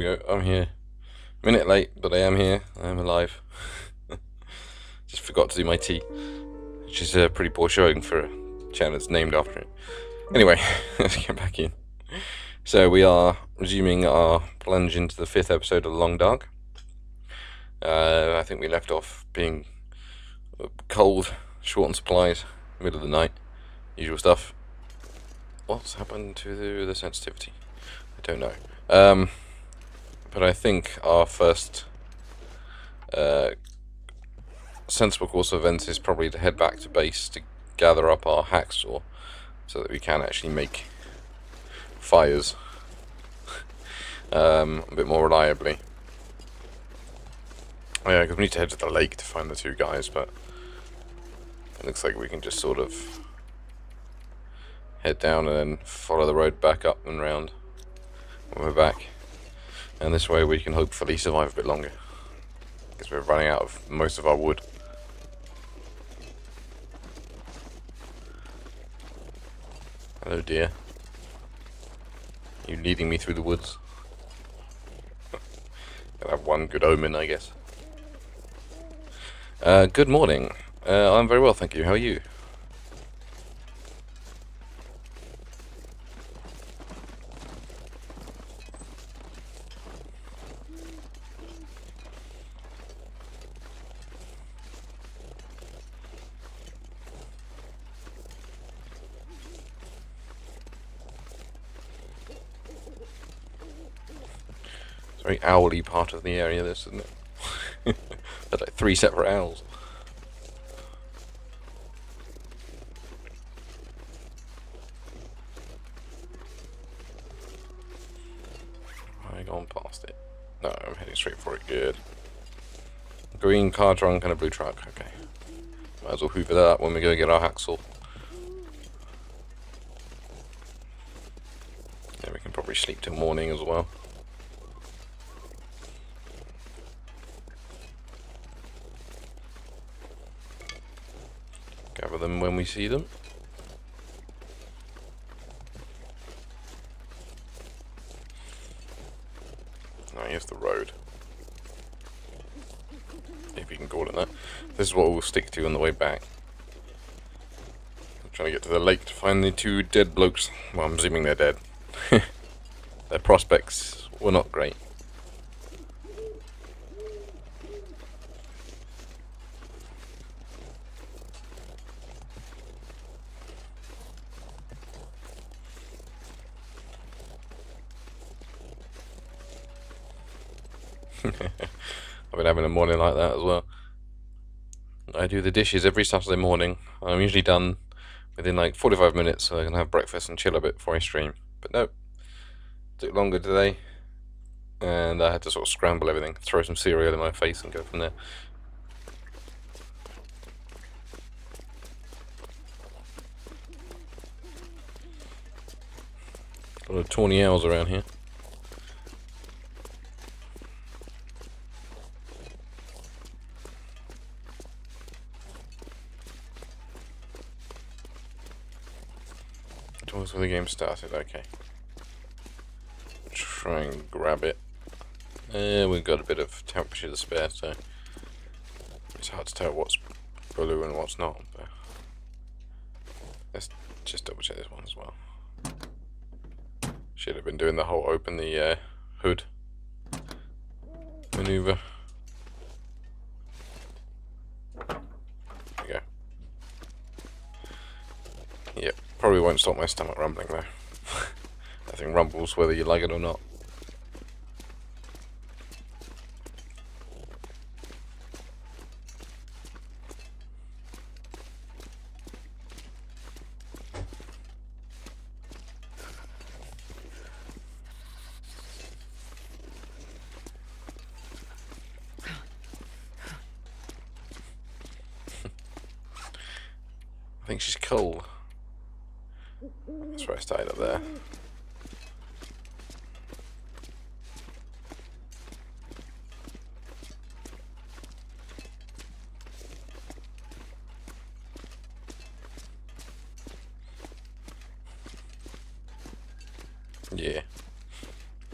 We go. I'm here. Minute late, but I am here. I am alive. Just forgot to do my tea, which is a pretty poor showing for a channel that's named after it. Anyway, let's get back in. So we are resuming our plunge into the 5th episode of The Long Dark. I think we left off being cold, short on supplies, middle of the night, usual stuff. What's happened to the sensitivity? I don't know. But I think our first sensible course of events is probably to head back to base to gather up our hacksaw so that we can actually make fires a bit more reliably. Oh yeah, because we need to head to the lake to find the two guys, but it looks like we can just sort of head down and then follow the road back up and round when we're back. And this way we can hopefully survive a bit longer, because we're running out of most of our wood. Hello dear. You leading me through the woods? I'll have one good omen, I guess. Good morning. I'm very well, thank you. How are you? It's a very owly part of the area, this, isn't it? There's like 3 separate owls. I gone past it. No, I'm heading straight for it. Good. Green car trunk and a blue truck. Okay. Might as well hoover that up when we go get our hacksaw. Yeah, we can probably sleep till morning as well. Gather them when we see them. Now here's the road, if you can call it that. This is what we'll stick to on the way back. I'm trying to get to the lake to find the 2 dead blokes. Well, I'm assuming they're dead. Their prospects were not great. I've been having a morning like that as well. I do the dishes every Saturday morning. I'm usually done within like 45 minutes, so I can have breakfast and chill a bit before I stream. But no, took longer today, and I had to sort of scramble everything, throw some cereal in my face and go from there. A lot of tawny owls around here. Towards where the game started, okay. Try and grab it. We've got a bit of temperature to spare, so it's hard to tell what's blue and what's not. But let's just double check this one as well. Should have been doing the whole open the hood maneuver. There we go. Yep, probably won't stop my stomach rumbling though. That thing rumbles whether you like it or not. I think she's cold. That's where I started up there. Yeah.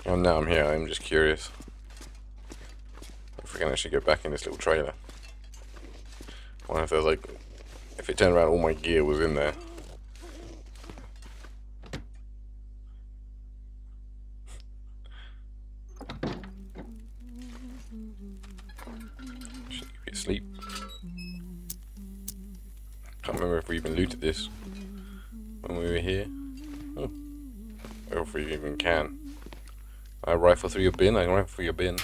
And now I'm here, I'm just curious if we can actually get back in this little trailer. I wonder if there's like, if it turned around all my gear was in there. Should be asleep. Can't remember if we even looted this when we were here. Oh. Or if we even can. I rifle through your bin, I can rifle through your bin.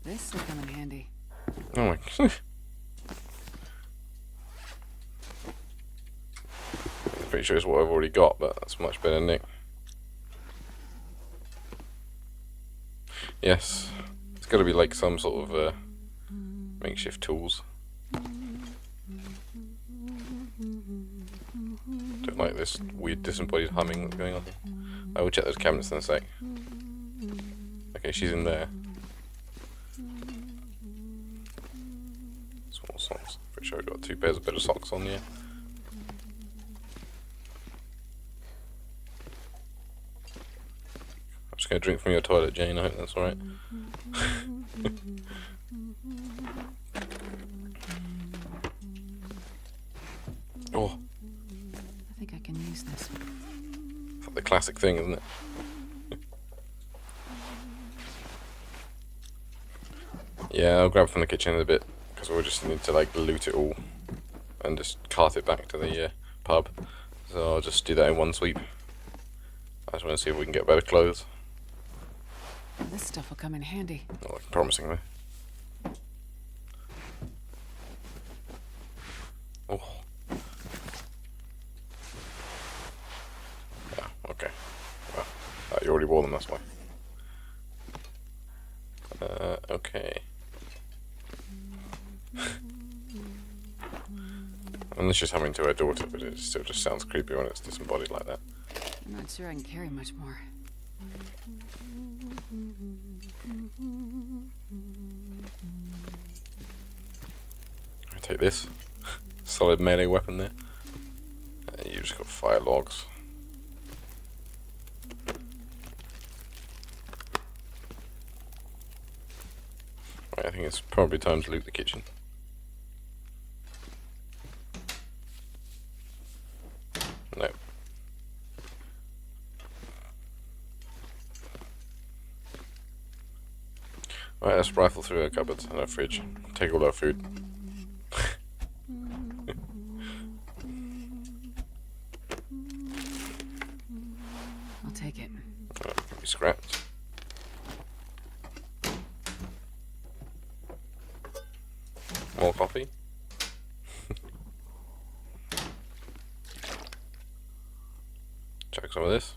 This will come in handy. Oh my god. Pretty sure it's what I've already got, but that's much better than Nick. Yes. It's gotta be like some sort of makeshift tools. Don't like this weird disembodied humming that's going on here. I will check those cabinets in a sec. Okay, she's in there. Small socks. Pretty sure I've got 2 pairs of better socks on here. I'm just gonna drink from your toilet, Jane. I hope that's alright. Oh, I think I can use this. it's like the classic thing, isn't it? Yeah, I'll grab from the kitchen in a bit, because we'll just need to like loot it all and just cart it back to the pub. So I'll just do that in one sweep. I just want to see if we can get better clothes. This stuff will come in handy. Not looking promising though. Oh. Yeah, okay. Well, you already wore them, that's why. Okay. And it's just having to her daughter, but it still just sounds creepy when it's disembodied like that. I'm not sure I can carry much more. I take this. Solid melee weapon there. You just got fire logs. Right, I think it's probably time to loot the kitchen. No. Right, let's rifle through our cupboards and our fridge. Take all our food. I'll take it. Right, can be scrapped. More coffee. Check some of this.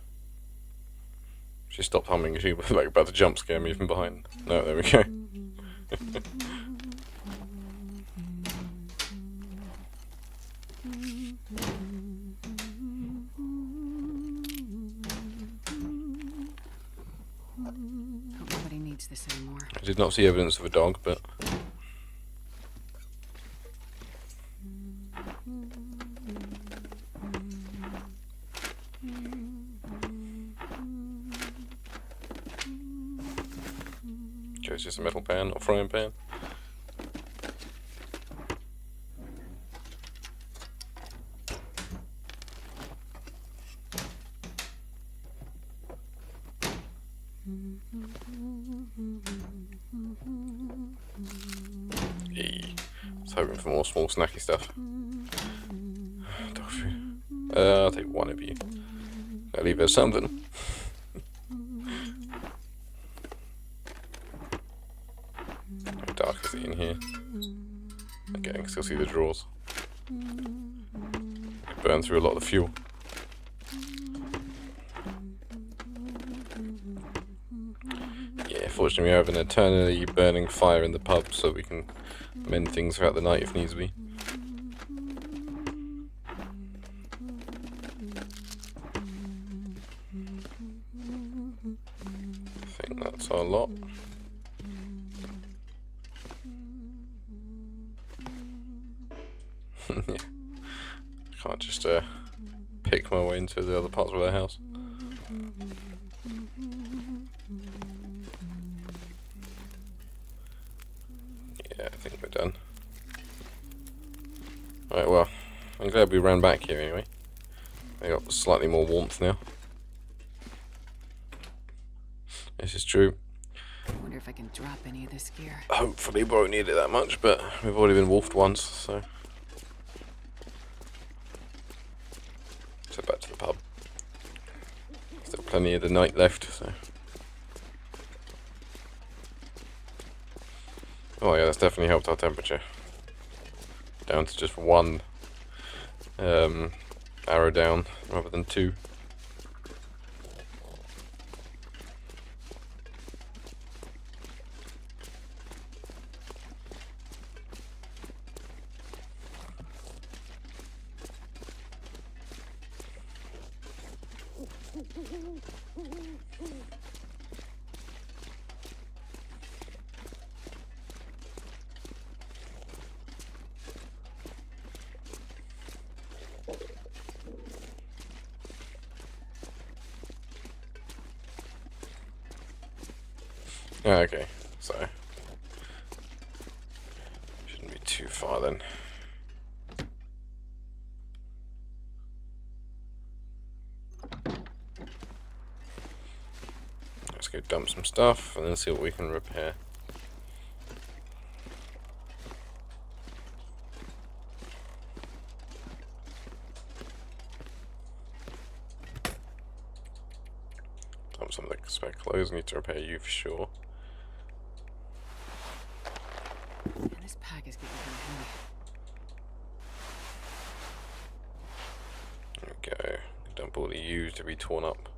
She stopped humming. She was like about to jump scare me from behind. No, there we go. Hope nobody needs this anymore. I did not see evidence of a dog, but okay, it's just a metal pan or frying pan. Hey, I was hoping for more small snacky stuff. Dog food. I'll take one of you. I'll leave her something. How dark is it in here? Okay, I can still see the drawers. Burn through a lot of the fuel. Yeah, fortunately we have an eternally burning fire in the pub, so we can mend things throughout the night if needs be. I think that's our lot. Yeah. Can't just pick my way into the other parts of their house. Yeah, I think we're done. Right, well, I'm glad we ran back here anyway. I got slightly more warmth now. This is true. I wonder if I can drop any of this gear. Hopefully we won't need it that much, but we've already been wolfed once, so... So back to the pub. Still plenty of the night left, so... Oh yeah, that's definitely helped our temperature. Down to just one arrow down, rather than two. Okay, so shouldn't be too far then. Let's go dump some stuff and then see what we can repair. Dump some of the spare clothes, need to repair you for sure. This pack is getting kind of heavy. There we go. Dump all the U's to be torn up.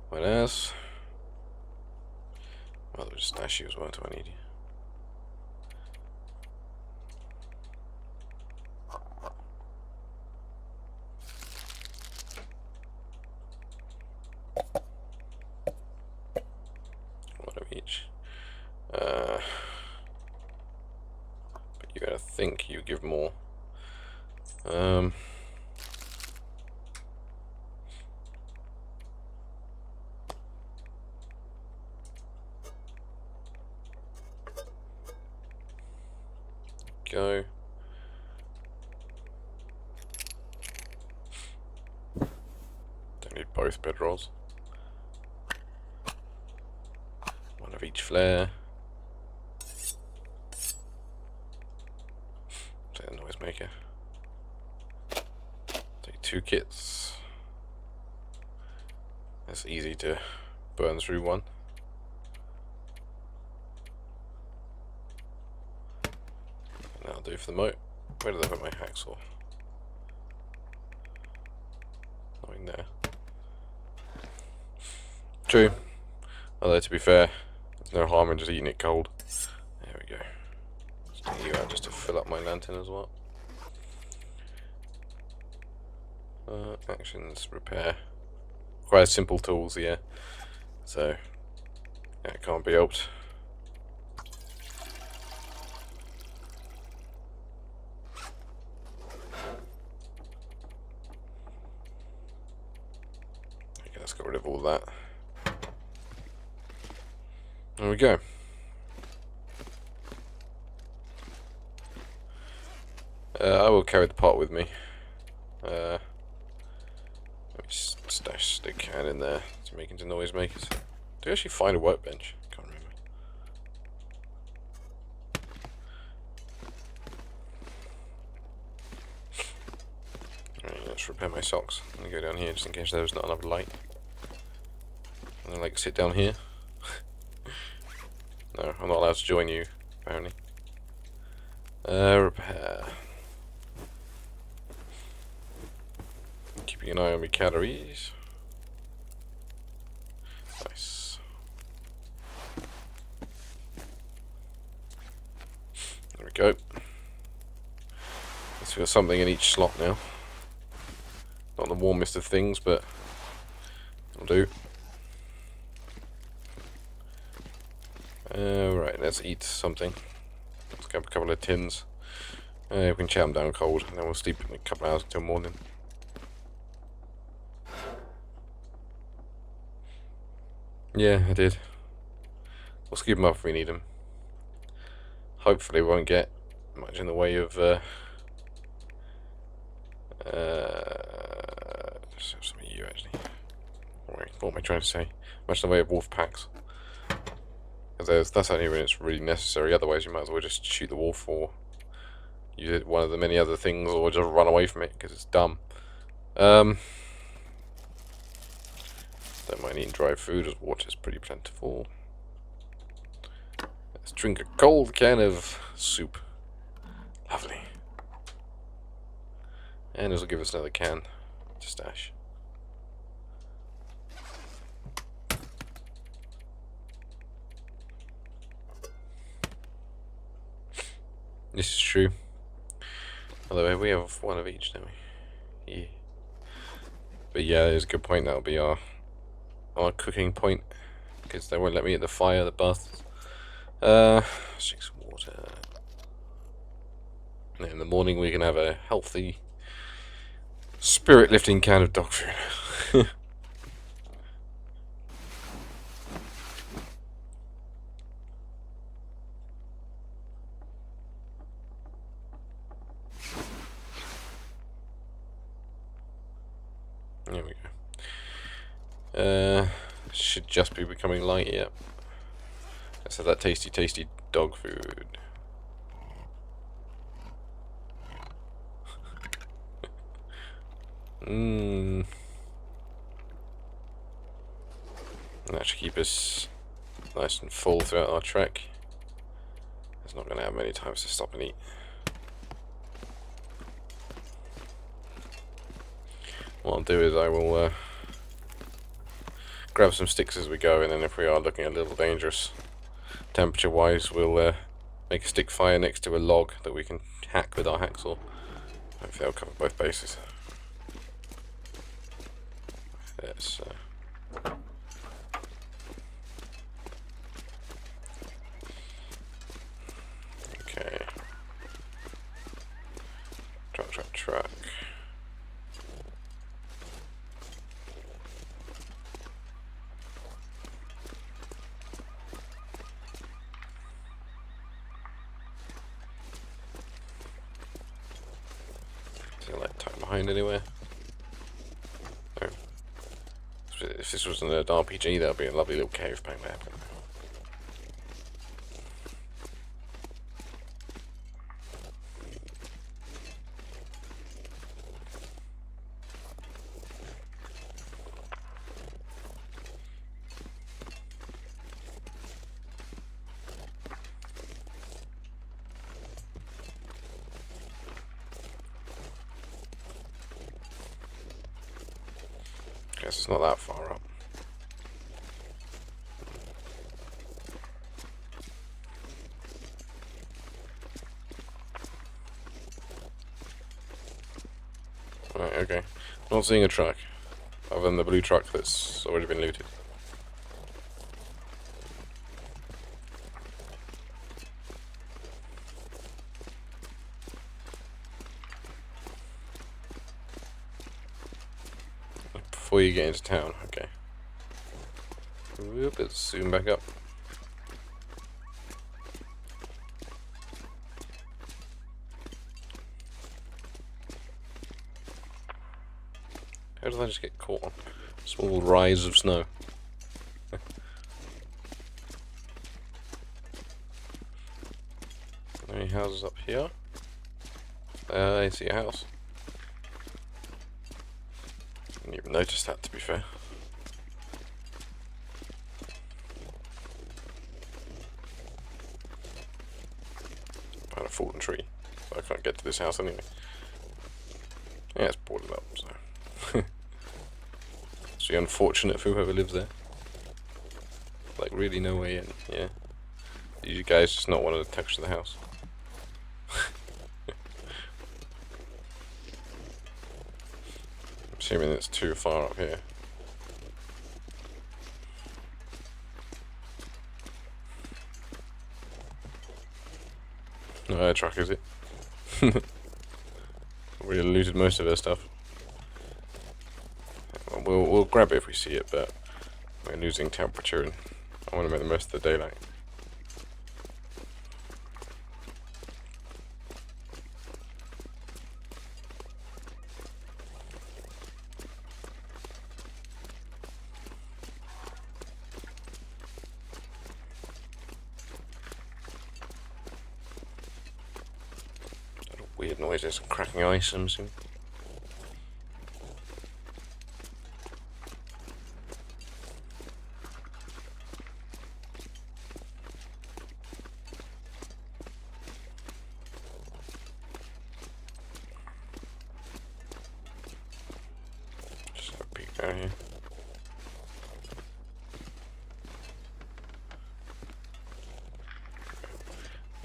What else? Well, there's stash you as well, do I need you? One of each. But you're gonna think you give more. Go. Don't need both bedrolls. One of each flare. Take the noisemaker. Take 2 kits. That's easy to burn through one. And that'll do for the moat. Where did I put my hacksaw? Not in there. True. Although to be fair, there's no harm in just eating it cold. There we go. Let's take you out just to fill up my lantern as well. Actions, repair. Quite simple tools, yeah. So, yeah, it can't be helped. Okay, let's get rid of all that. There we go. I will carry the pot with me. Let me just stash the can in there to make into noisemakers. Did you actually find a workbench? Can't remember. Alright, let's repair my socks. I'm gonna go down here just in case there's not enough light. And then like sit down here. No, I'm not allowed to join you, apparently. Repair. Keeping an eye on my calories. Nice. There we go. Let's feel something in each slot now. Not the warmest of things, but it'll do. Right, let's eat something. Let's grab a couple of tins. We can chow them down cold, and then we'll sleep in a couple hours until morning. Yeah, I did. We'll scoop them up if we need them. Hopefully we won't get much in the way of some of you actually. What am I trying to say? Much in the way of wolf packs. Because that's only when it's really necessary. Otherwise, you might as well just shoot the wolf or use it one of the many other things, or just run away from it because it's dumb. Don't mind eating dry food, as water's pretty plentiful. Let's drink a cold can of soup. Lovely. And this will give us another can to stash. This is true. Although we have one of each, don't we? Yeah. But yeah, there's a good point. That'll be our cooking point, because they won't let me at the fire, the bath. Drink some water. And in the morning we can have a healthy, spirit-lifting can of dog food. There we go. Should just be becoming light, yeah. Let's have that tasty, tasty dog food. That should keep us nice and full throughout our trek. It's not going to have many times to stop and eat. What I'll do is I will grab some sticks as we go, and then if we are looking a little dangerous temperature wise, we'll make a stick fire next to a log that we can hack with our hacksaw. Hopefully that'll cover both bases. Let's okay. Truck. Is there like tucked behind anywhere? No. If this was an RPG, that would be a lovely little cave back there. Guess it's not that far up. Right, okay. Not seeing a truck, other than the blue truck that's already been looted. Before you get into town, okay. Whoop, let's zoom back up. How did I just get caught on a small rise of snow? Any houses up here? I see a house. Didn't even notice that, to be fair. Behind a fallen tree, so I can't get to this house anyway. Yeah, it's boarded up, so. It's really unfortunate for whoever lives there. Like, really no way in, yeah. You guys just not want to touch the house. Assuming it's too far up here. No, truck is it? We looted most of her stuff. We'll grab it if we see it, but we're losing temperature and I want to make the most of the daylight. Weird noises and cracking ice, I'm assuming. Just have a peek down here.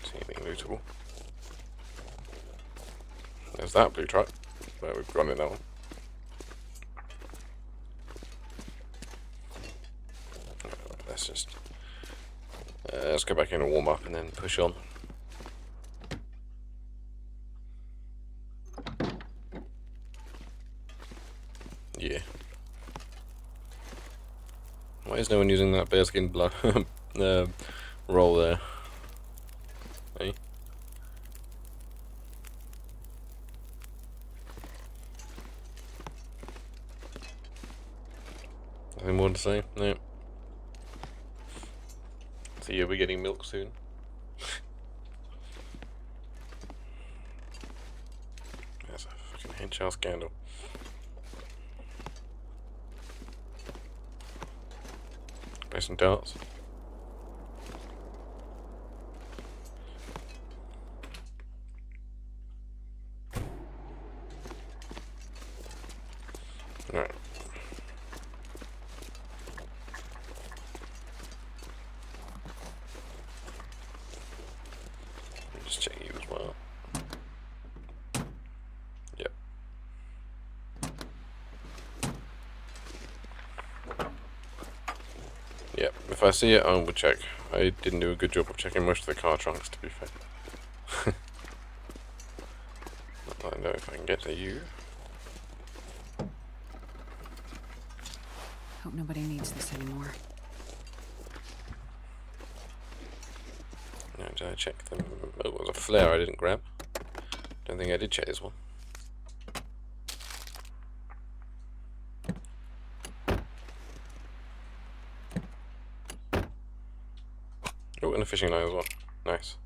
See anything lootable? There's that blue truck, but we've gone in that one. Let's just let's go back in and warm up and then push on. Yeah. Why is no one using that bearskin blood roll there? Hey? Nothing more to say? No. So yeah, we're getting milk soon. There's a fucking hench house candle. Play some darts. Alright. Just check you as well. Yep. Yep, if I see it, I will check. I didn't do a good job of checking most of the car trunks, to be fair. I don't know if I can get to you. Hope nobody needs this anymore. No, did I check them? Oh, it was a flare I didn't grab. Don't think I did check this one. Oh, and a fishing line as well. Nice.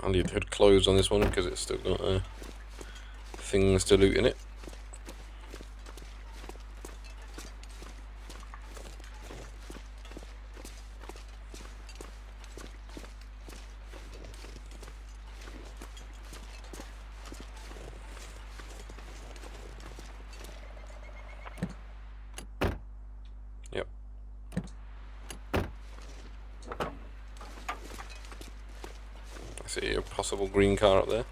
I'll leave the hood closed on this one because it's still got things to loot in it. Yep. I see a possible green car up there.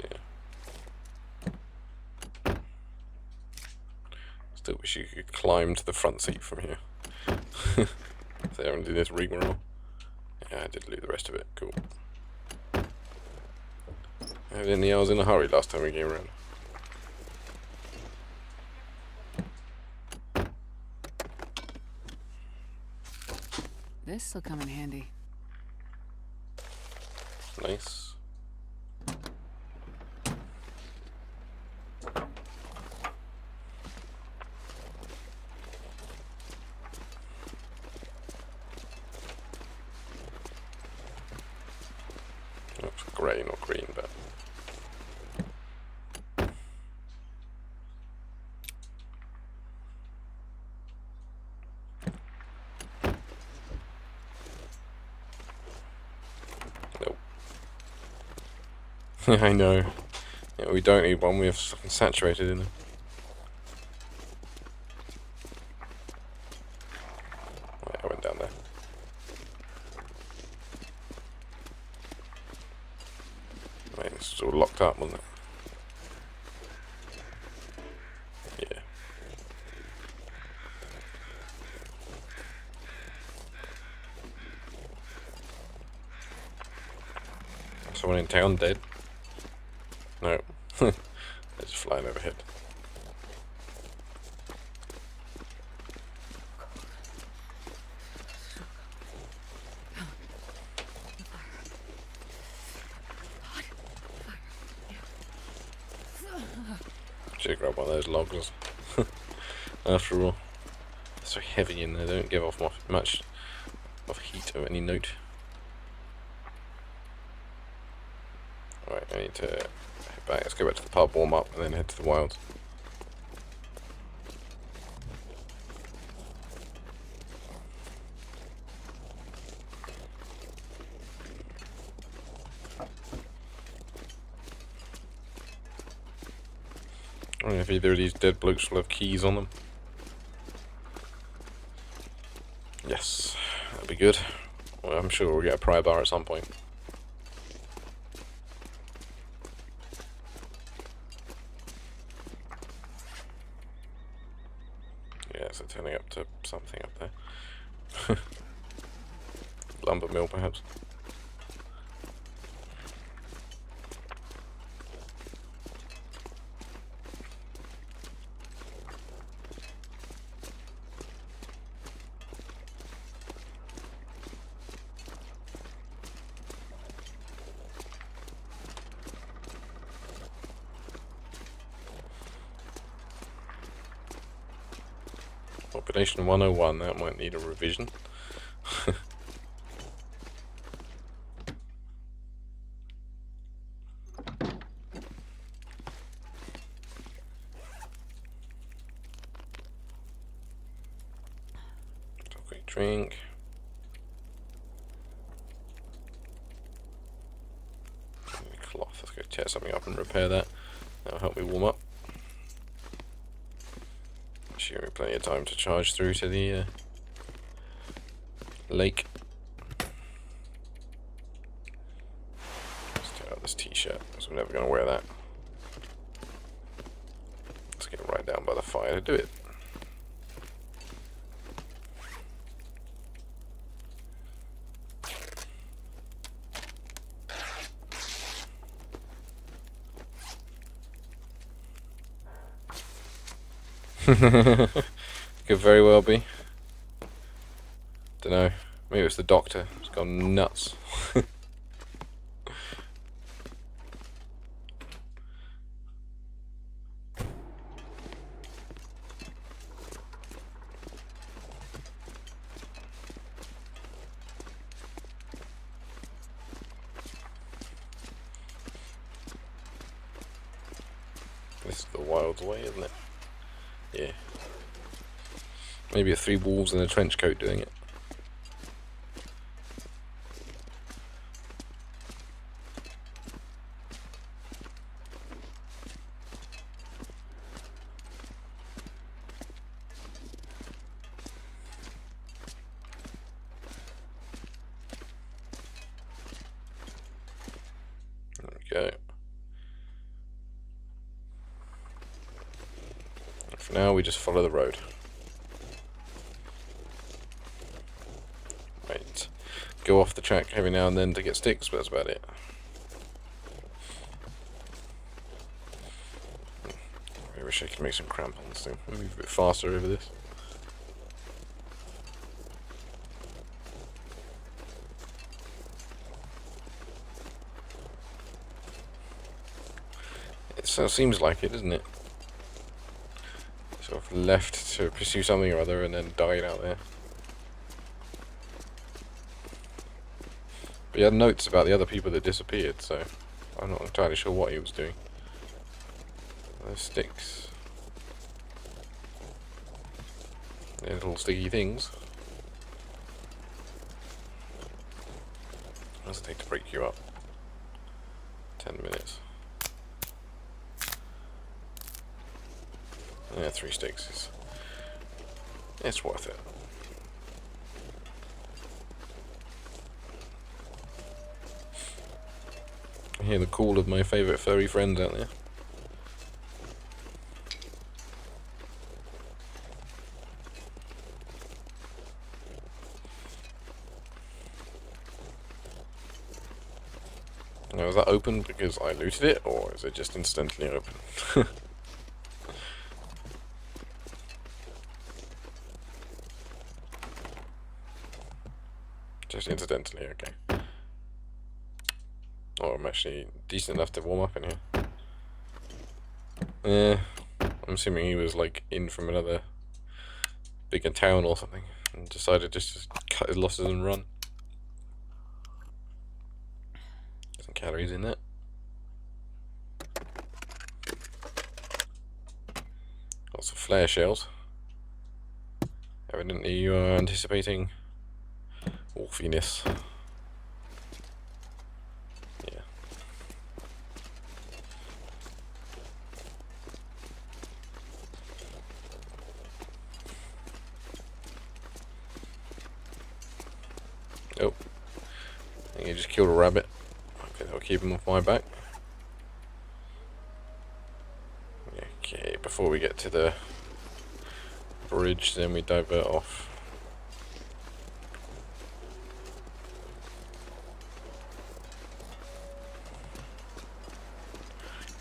Yeah. Still wish you could climb to the front seat from here. So I haven't done this rigmarole. Yeah, I did loot the rest of it. Cool. Evidently I was in a hurry last time we came around. This'll come in handy. Nice. Looks grey, not green, but nope. I know. Yeah, we don't need one. We have fucking saturated in them. Right, I went down there. It's sort of locked up, wasn't it? Yeah. Someone in town dead? No. They're just flying overhead. Should grab one of those logs. After all, they're so heavy and they don't give off much of heat of any note. Right, I need to head back. Let's go back to the pub, warm up, and then head to the wilds. I don't know if either of these dead blokes will have keys on them. Yes, that'd be good. Well, I'm sure we'll get a pry bar at some point. Yeah, so turning up to something up there. Lumber mill, perhaps. Population 101, that might need a revision. Quick drink. Cloth, let's go tear something up and repair that. That'll help me warm up. Give me plenty of time to charge through to the lake. Let's tear out this t-shirt, because I'm never going to wear that. Let's get right down by the fire to do it. Could very well be. Dunno. Maybe it's the doctor. It's gone nuts. This is the wild way, isn't it? Yeah. Maybe a 3 wolves in a trench coat doing it. There we go. For now, we just follow the road. Right. Go off the track every now and then to get sticks, but that's about it. I wish I could make some crampons thing. Move a bit faster over this. It seems like it, doesn't it? Sort of left to pursue something or other and then died out there. But he had notes about the other people that disappeared, so I'm not entirely sure what he was doing. Those sticks. They're little sticky things. How does it take to break you up? 10 minutes. Yeah, 3 sticks. It's worth it. hear the call of my favourite furry friends out there. Now, is that open because I looted it, or is it just incidentally open? Just incidentally, okay. Oh, I'm actually decent enough to warm up in here. Yeah, I'm assuming he was like in from another bigger town or something and decided just to cut his losses and run. Some calories in that. Lots of flare shells. Evidently you are anticipating wolfiness. Yeah. Oh. I think he just killed a rabbit. Okay, that'll keep him off my back. Okay, before we get to the bridge, then we divert off.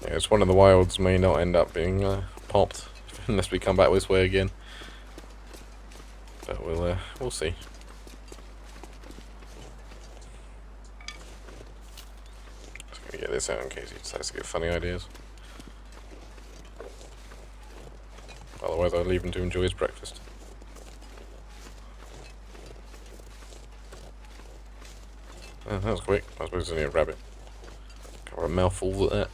Yeah, it's one of the wilds may not end up being popped unless we come back this way again. But we'll see. Just gonna get this out in case he decides to get funny ideas. Otherwise, I'll leave him to enjoy his breakfast. Oh, that was quick. I suppose it's only a rabbit. Got a mouthful of that.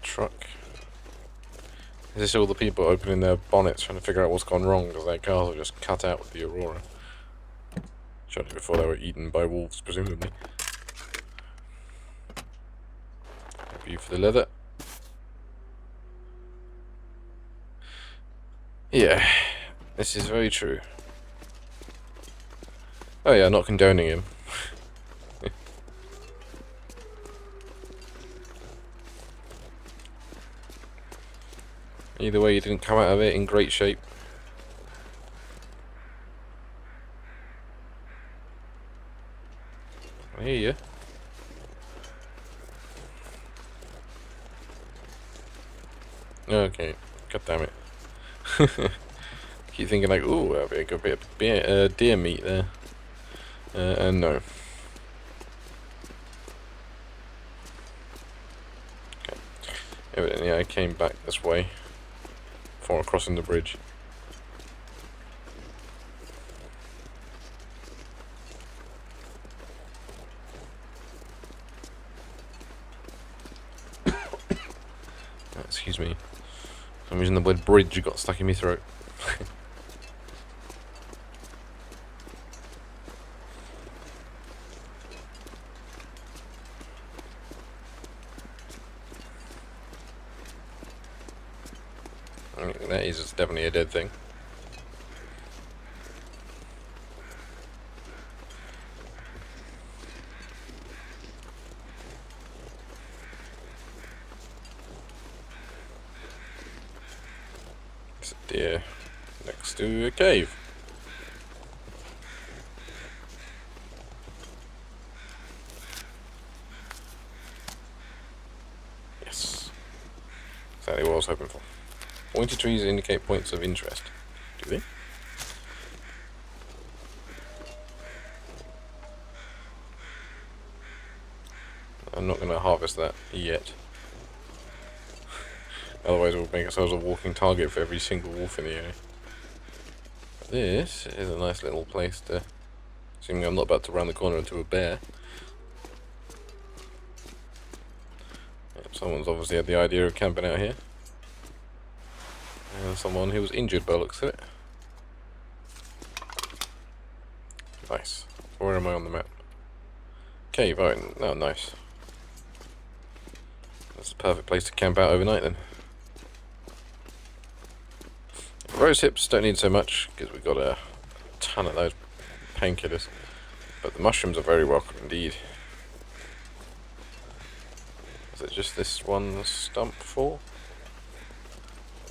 Truck. Is this all the people opening their bonnets trying to figure out what's gone wrong because their cars are just cut out with the Aurora? Shortly before they were eaten by wolves, presumably. Thank you for the leather. Yeah, this is very true. Oh yeah, not condoning him. Either way, you didn't come out of it in great shape. I hear you. Okay, god damn it. Keep thinking like, ooh, that'll be a good bit of deer meat there. And no. Okay. Evidently I came back this way before crossing the bridge. Excuse me. For some reason the word bridge got stuck in my throat. I mean, that is definitely a dead thing. It's a deer next to a cave. Yes. Exactly what I was hoping for. Pointed trees indicate points of interest. Do they? I'm not going to harvest that yet. Otherwise we'll make ourselves a walking target for every single wolf in the area. But this is a nice little place to... Assuming I'm not about to round the corner into a bear. Yep, someone's obviously had the idea of camping out here. And someone who was injured by the looks of it. Nice. Where am I on the map? Cave, oh nice. That's the perfect place to camp out overnight then. Rose hips don't need so much because we've got a ton of those painkillers, but the mushrooms are very welcome indeed. Is it just this one stump full?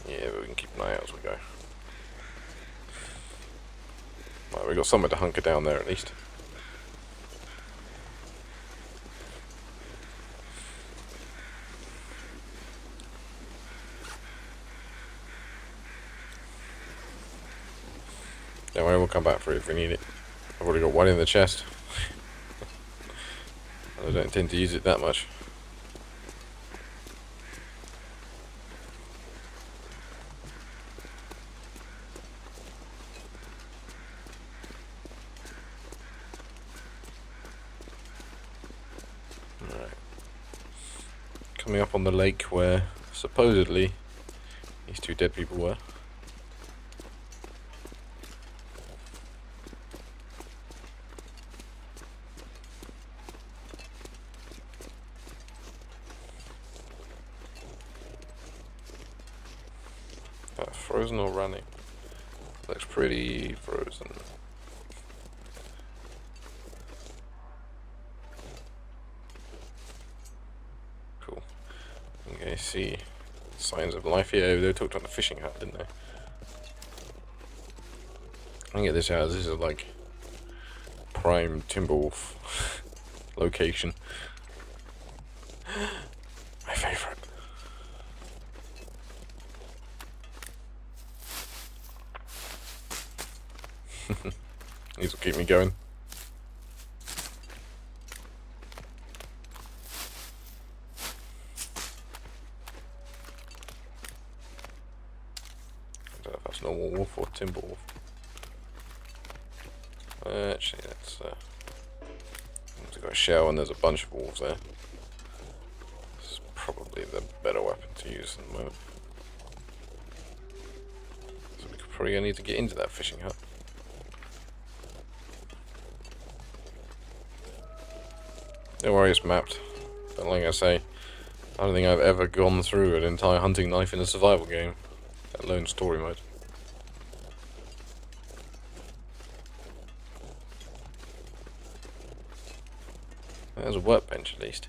Yeah, but we can keep an eye out as we go. Right, we've got somewhere to hunker down there at least. Don't worry, we'll come back for it if we need it. I've already got one in the chest. I don't intend to use it that much. Alright. Coming up on the lake where supposedly these two dead people were. Frozen or running? Looks pretty frozen. Cool. Okay, see signs of life here. They talked on the fishing hut, didn't they? I can get this out. This is like prime Timberwolf location. My favourite. These will keep me going. I don't know if that's normal wolf or timber wolf. Actually, that's I've got a shell and there's a bunch of wolves there. This is probably the better weapon to use at the moment. So we're probably gonna need to get into that fishing hut. Don't worry, it's mapped. But like I say, I don't think I've ever gone through an entire hunting knife in a survival game, let alone story mode. There's a workbench at least.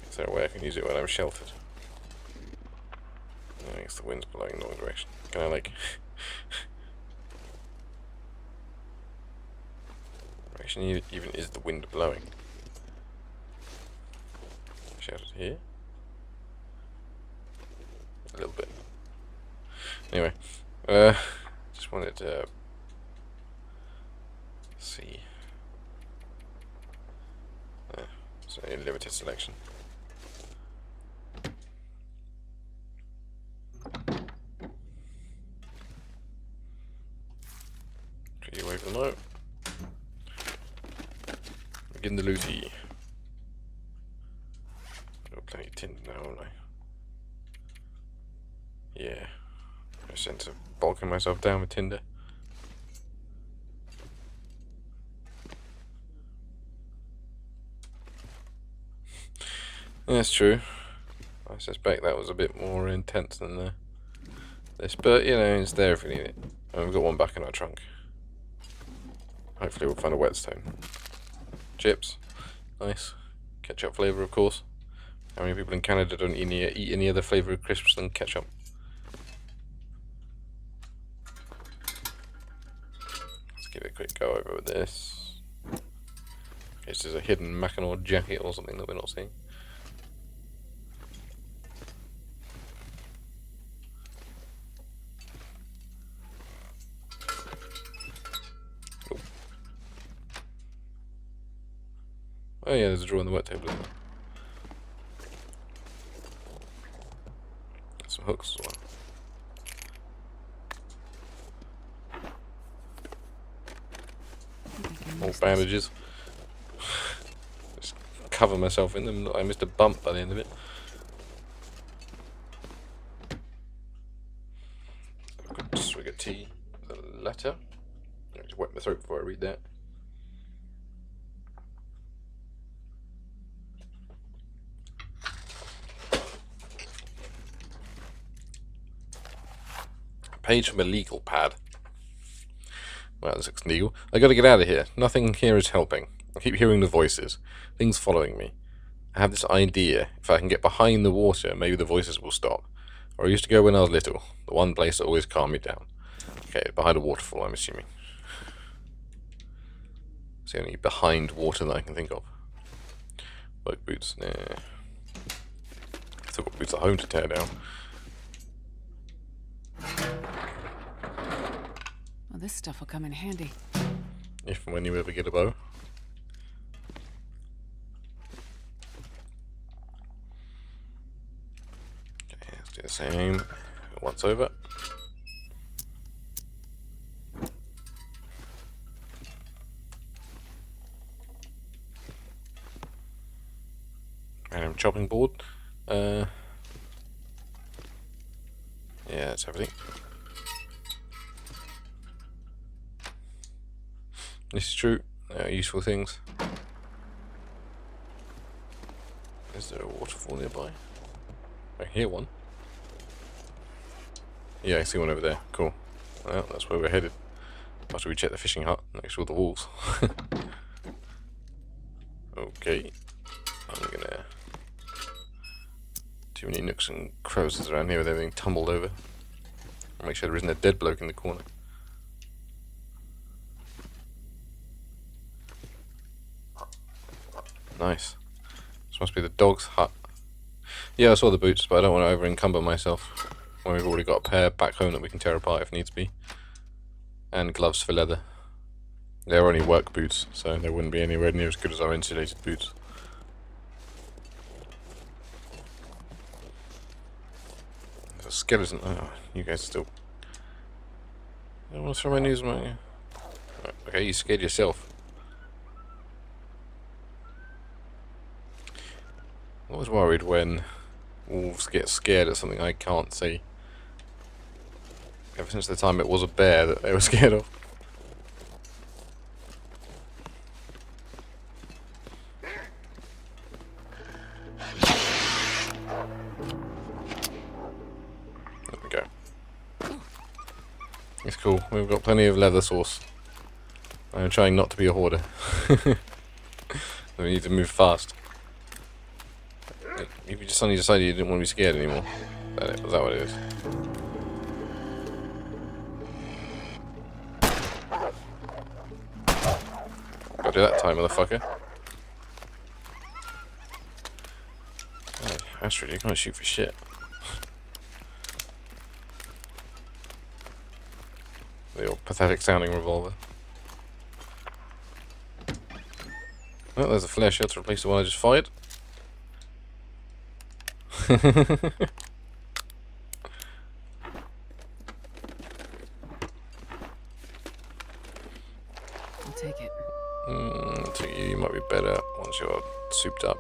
Is there a way I can use it when I'm sheltered? I guess the wind's blowing in the wrong direction. Can I like... Actually, even is the wind blowing? Sheltered here? A little bit. Anyway, just wanted to see. So a limited selection. Tree away from the moat. Begin the looty. Got plenty of tin now, haven't I? Yeah. No sense of bulking myself down with tinder. That's true. I suspect that was a bit more intense than this, but you know, it's there if we need it. And we've got one back in our trunk. Hopefully we'll find a whetstone. Chips. Nice. Ketchup flavour, of course. How many people in Canada don't eat any other flavour of crisps than ketchup? Let's give it a quick go over with this. This is a hidden Mackinaw jacket or something that we're not seeing. Oh yeah, there's a drawer on the work table. Some hooks as well. More bandages. Just cover myself in them. I missed a bump by the end of it. I've got a swig of tea. The letter. I need to wet my throat before I read that. page from a legal pad. Well, this looks legal. I gotta get out of here. Nothing here is helping. I keep hearing the voices. Things following me. I have this idea. If I can get behind the water, maybe the voices will stop. Or I used to go when I was little. The one place that always calmed me down. Okay, behind a waterfall, I'm assuming. It's the only behind water that I can think of. Work boots, nah. Still got boots at home to tear down. Well, this stuff will come in handy. If and when you ever get a bow. Okay, let's do the same once over. Random chopping board. Yeah, that's everything. This is true. Useful things. Is there a waterfall nearby? I hear one. Yeah, I see one over there. Cool. Well, that's where we're headed. After we check the fishing hut next to all the wolves. Okay. I'm gonna... Too many nooks and crevices around here with everything tumbled over. I'll make sure there isn't a dead bloke in the corner. Nice. This must be the dog's hut. Yeah, I saw the boots, but I don't want to over encumber myself when we've already got a pair back home that we can tear apart if needs be. And gloves for leather. They're only work boots, so they wouldn't be anywhere near as good as our insulated boots. There's a skeleton. Oh, you guys still... I don't want to throw my news at you. Okay, you scared yourself. I was worried when wolves get scared at something I can't see. Ever since the time it was a bear that they were scared of. There we go. It's cool. We've got plenty of leather sauce. I'm trying not to be a hoarder. We need to move fast. If you just suddenly decided you didn't want to be scared anymore. Was that what it is? Gotta do that time, motherfucker. Hey, Astrid, you can't shoot for shit. The old pathetic sounding revolver. Oh, there's a flare shot to replace the one I just fired. I'll take it. So you might be better once you're souped up.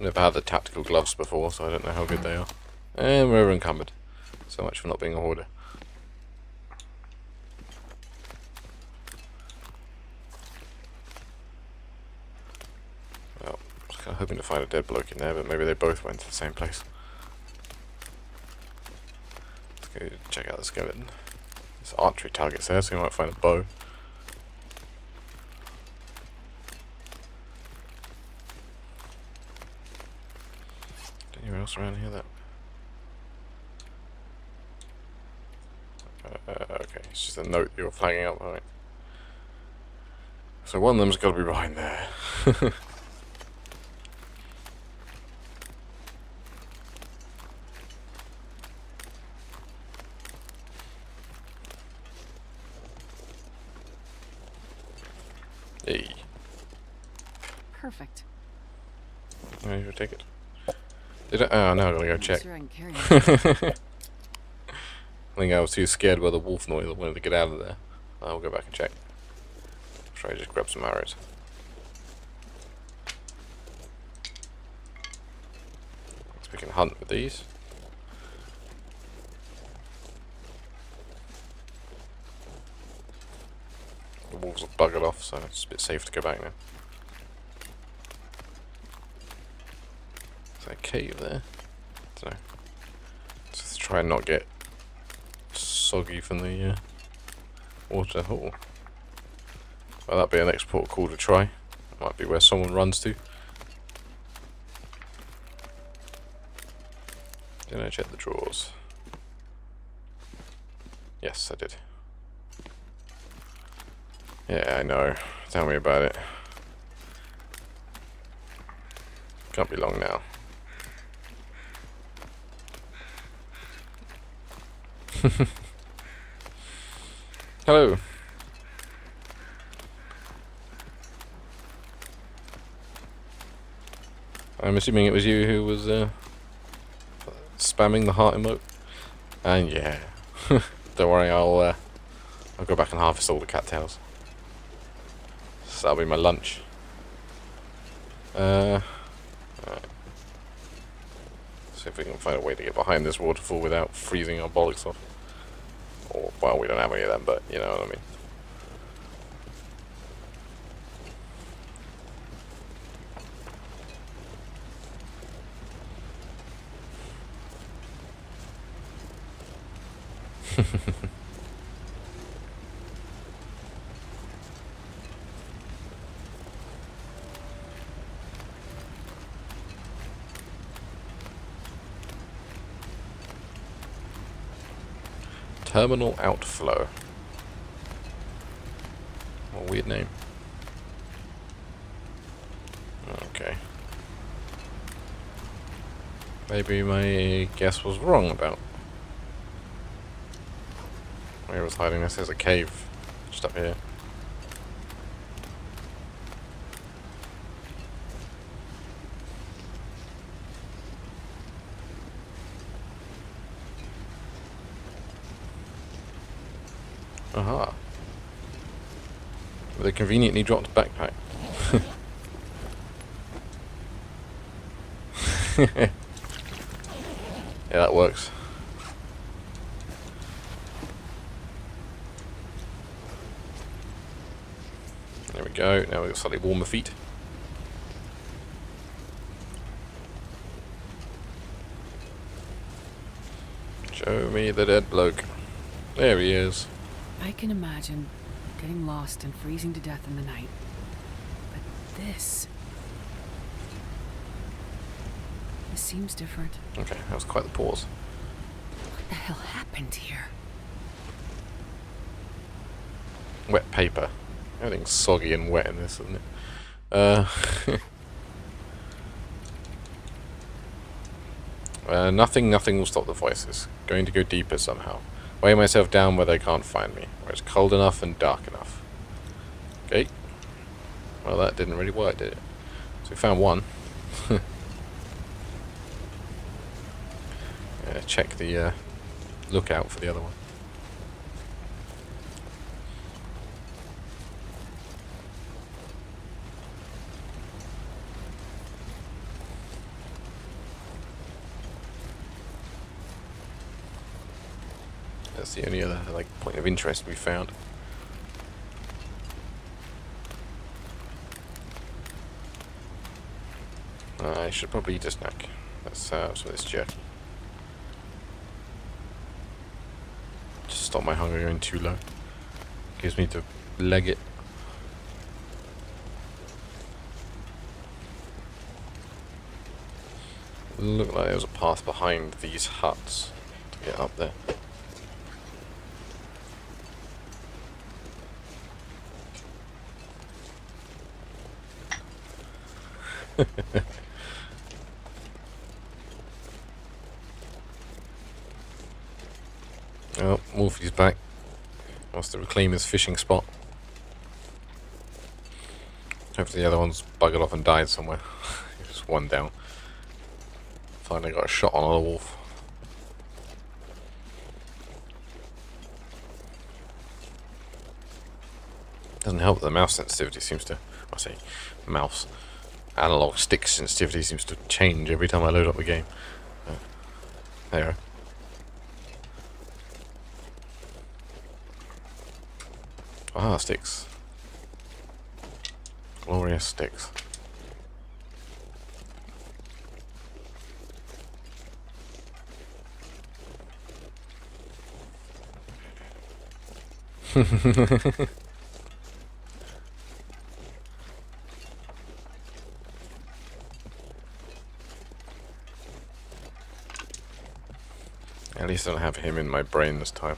Never had the tactical gloves before, so I don't know how good they are. And we're encumbered. So much for not being a hoarder. Well, I was kind of hoping to find a dead bloke in there, but maybe they both went to the same place. Let's go check out the skeleton. There's archery targets there, so we might find a bow. Anywhere else around here that... okay, it's just a note you were flagging up, alright. So one of them's got to be behind there. Hey. Perfect. Oh, you take it. Did I? Oh, now I gotta go check. Sure I can carry it. I think I was too scared by the wolf noise. I wanted to get out of there. I'll go back and check. Try to just grab some arrows. So we can hunt with these. The wolves have buggered off, so it's a bit safe to go back now. Is there a cave there? I don't know. Just try and not get soggy from the water. Oh, well, that'd be an export call to try. Might be where someone runs to. Did I check the drawers? Yes, I did. Yeah, I know. Tell me about it. Can't be long now. Hello. I'm assuming it was you who was spamming the heart emote. And yeah, don't worry, I'll go back and harvest all the cattails. So that'll be my lunch. Alright. See if we can find a way to get behind this waterfall without freezing our bollocks off. Or, well, we don't have any of them, but you know what I mean. Terminal outflow. What a weird name. Okay. Maybe my guess was wrong about where it was hiding. This is a cave just up here. Aha. With a conveniently dropped backpack. Yeah, that works. There we go. Now we've got slightly warmer feet. Show me the dead bloke. There he is. I can imagine getting lost and freezing to death in the night. But this seems different. Okay, that was quite the pause. What the hell happened here? Wet paper. Everything's soggy and wet in this, isn't it? Nothing will stop the voices. Going to go deeper somehow. Weigh myself down where they can't find me. Where it's cold enough and dark enough. Okay. Well, that didn't really work, did it? So we found one. Check the lookout for the other one. That's the only other point of interest we found. I should probably eat a snack. That's some of this jerky. Just stop my hunger going too low. Gives me to leg it. Looked like there was a path behind these huts to get up there. Oh, Wolfie's back. Wants to reclaim his fishing spot. Hopefully the other one's buggered off and died somewhere. Just one down. Finally got a shot on a wolf. Doesn't help that the mouse sensitivity seems to... I say mouse. Analog stick sensitivity seems to change every time I load up the game. There you go. Ah, sticks. Glorious sticks. At least I don't have him in my brain this time.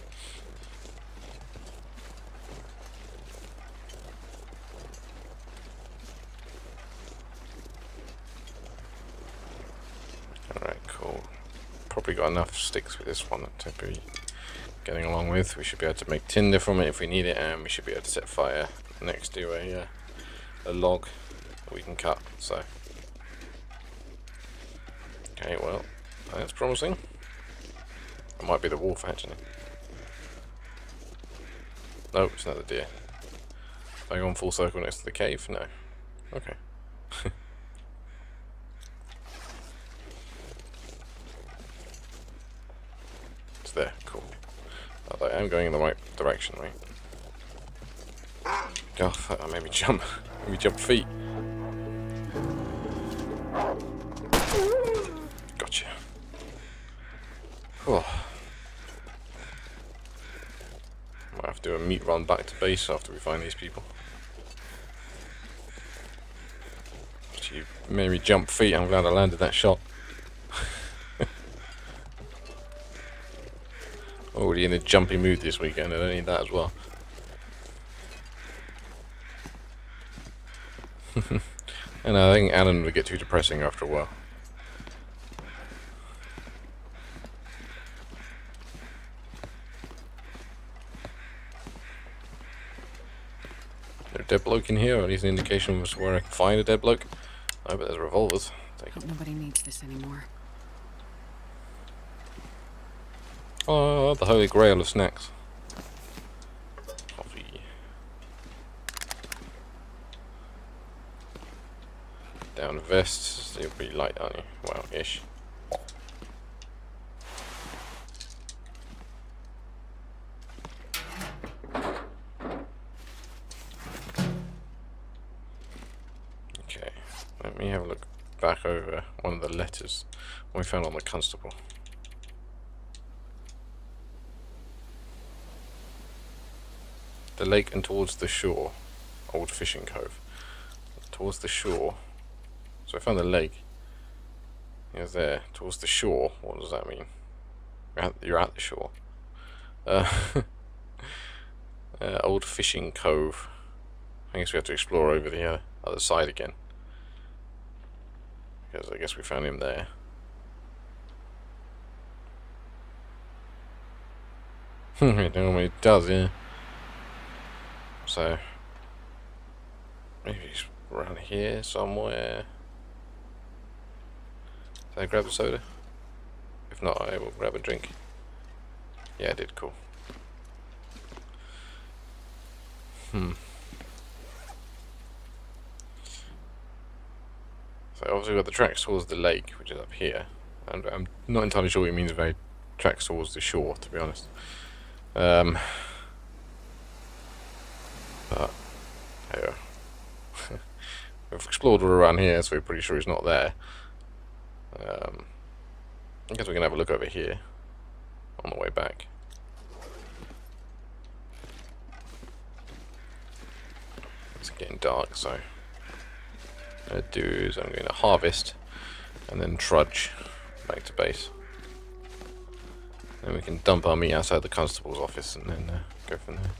Alright, cool. Probably got enough sticks with this one to be getting along with. We should be able to make tinder from it if we need it, and we should be able to set fire next to a log that we can cut. So, okay, well, that's promising. It might be the wolf actually. No, it's not the deer. Have I gone full circle next to the cave? No. Okay. It's there, cool. Although I am going in the right direction, right? God, that made me jump. Made me jump feet. Gotcha. Oh. Might have to do a meat run back to base after we find these people. You made me jump feet. I'm glad I landed that shot. Already in a jumpy mood this weekend. I don't need that as well. And I think Alan would get too depressing after a while. Is there a dead bloke in here? Or at least an indication was where I can find a dead bloke. I bet there's revolvers. Hope nobody needs this anymore. Oh, the holy grail of snacks. Coffee. Down vest. You're pretty light, aren't you? Well, ish. Okay. Let me have a look back over one of the letters we found on the constable. The lake and towards the shore. Old fishing cove. Towards the shore. So I found the lake. It was there. Towards the shore. What does that mean? You're at the shore. Old fishing cove. I guess we have to explore over the other side again. Because I guess we found him there. It normally does, yeah. So, maybe he's around here somewhere. Did I grab a soda? If not, I will grab a drink. Yeah, I did, cool. So obviously we've got the tracks towards the lake, which is up here. And I'm not entirely sure what it means by tracks towards the shore, to be honest. But, yeah. We've explored all around here, so we're pretty sure he's not there. I guess we can have a look over here on the way back. It's getting dark, so what I'm going to do is I'm going to harvest and then trudge back to base. Then we can dump our meat outside the constable's office and then go from there.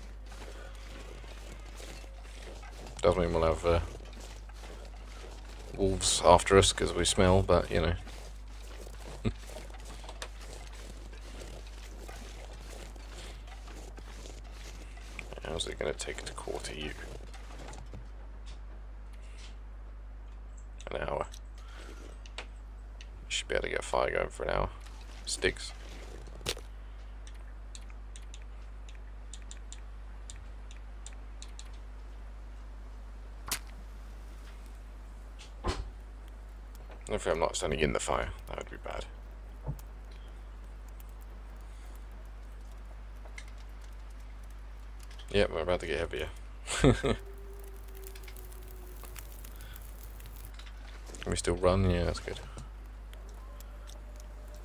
Doesn't mean we'll have wolves after us because we smell, but you know. How's it going to take to quarter you? An hour. Should be able to get a fire going for an hour. Sticks. If I'm not standing in the fire, that would be bad. Yep, we're about to get heavier. Can we still run? Yeah, that's good.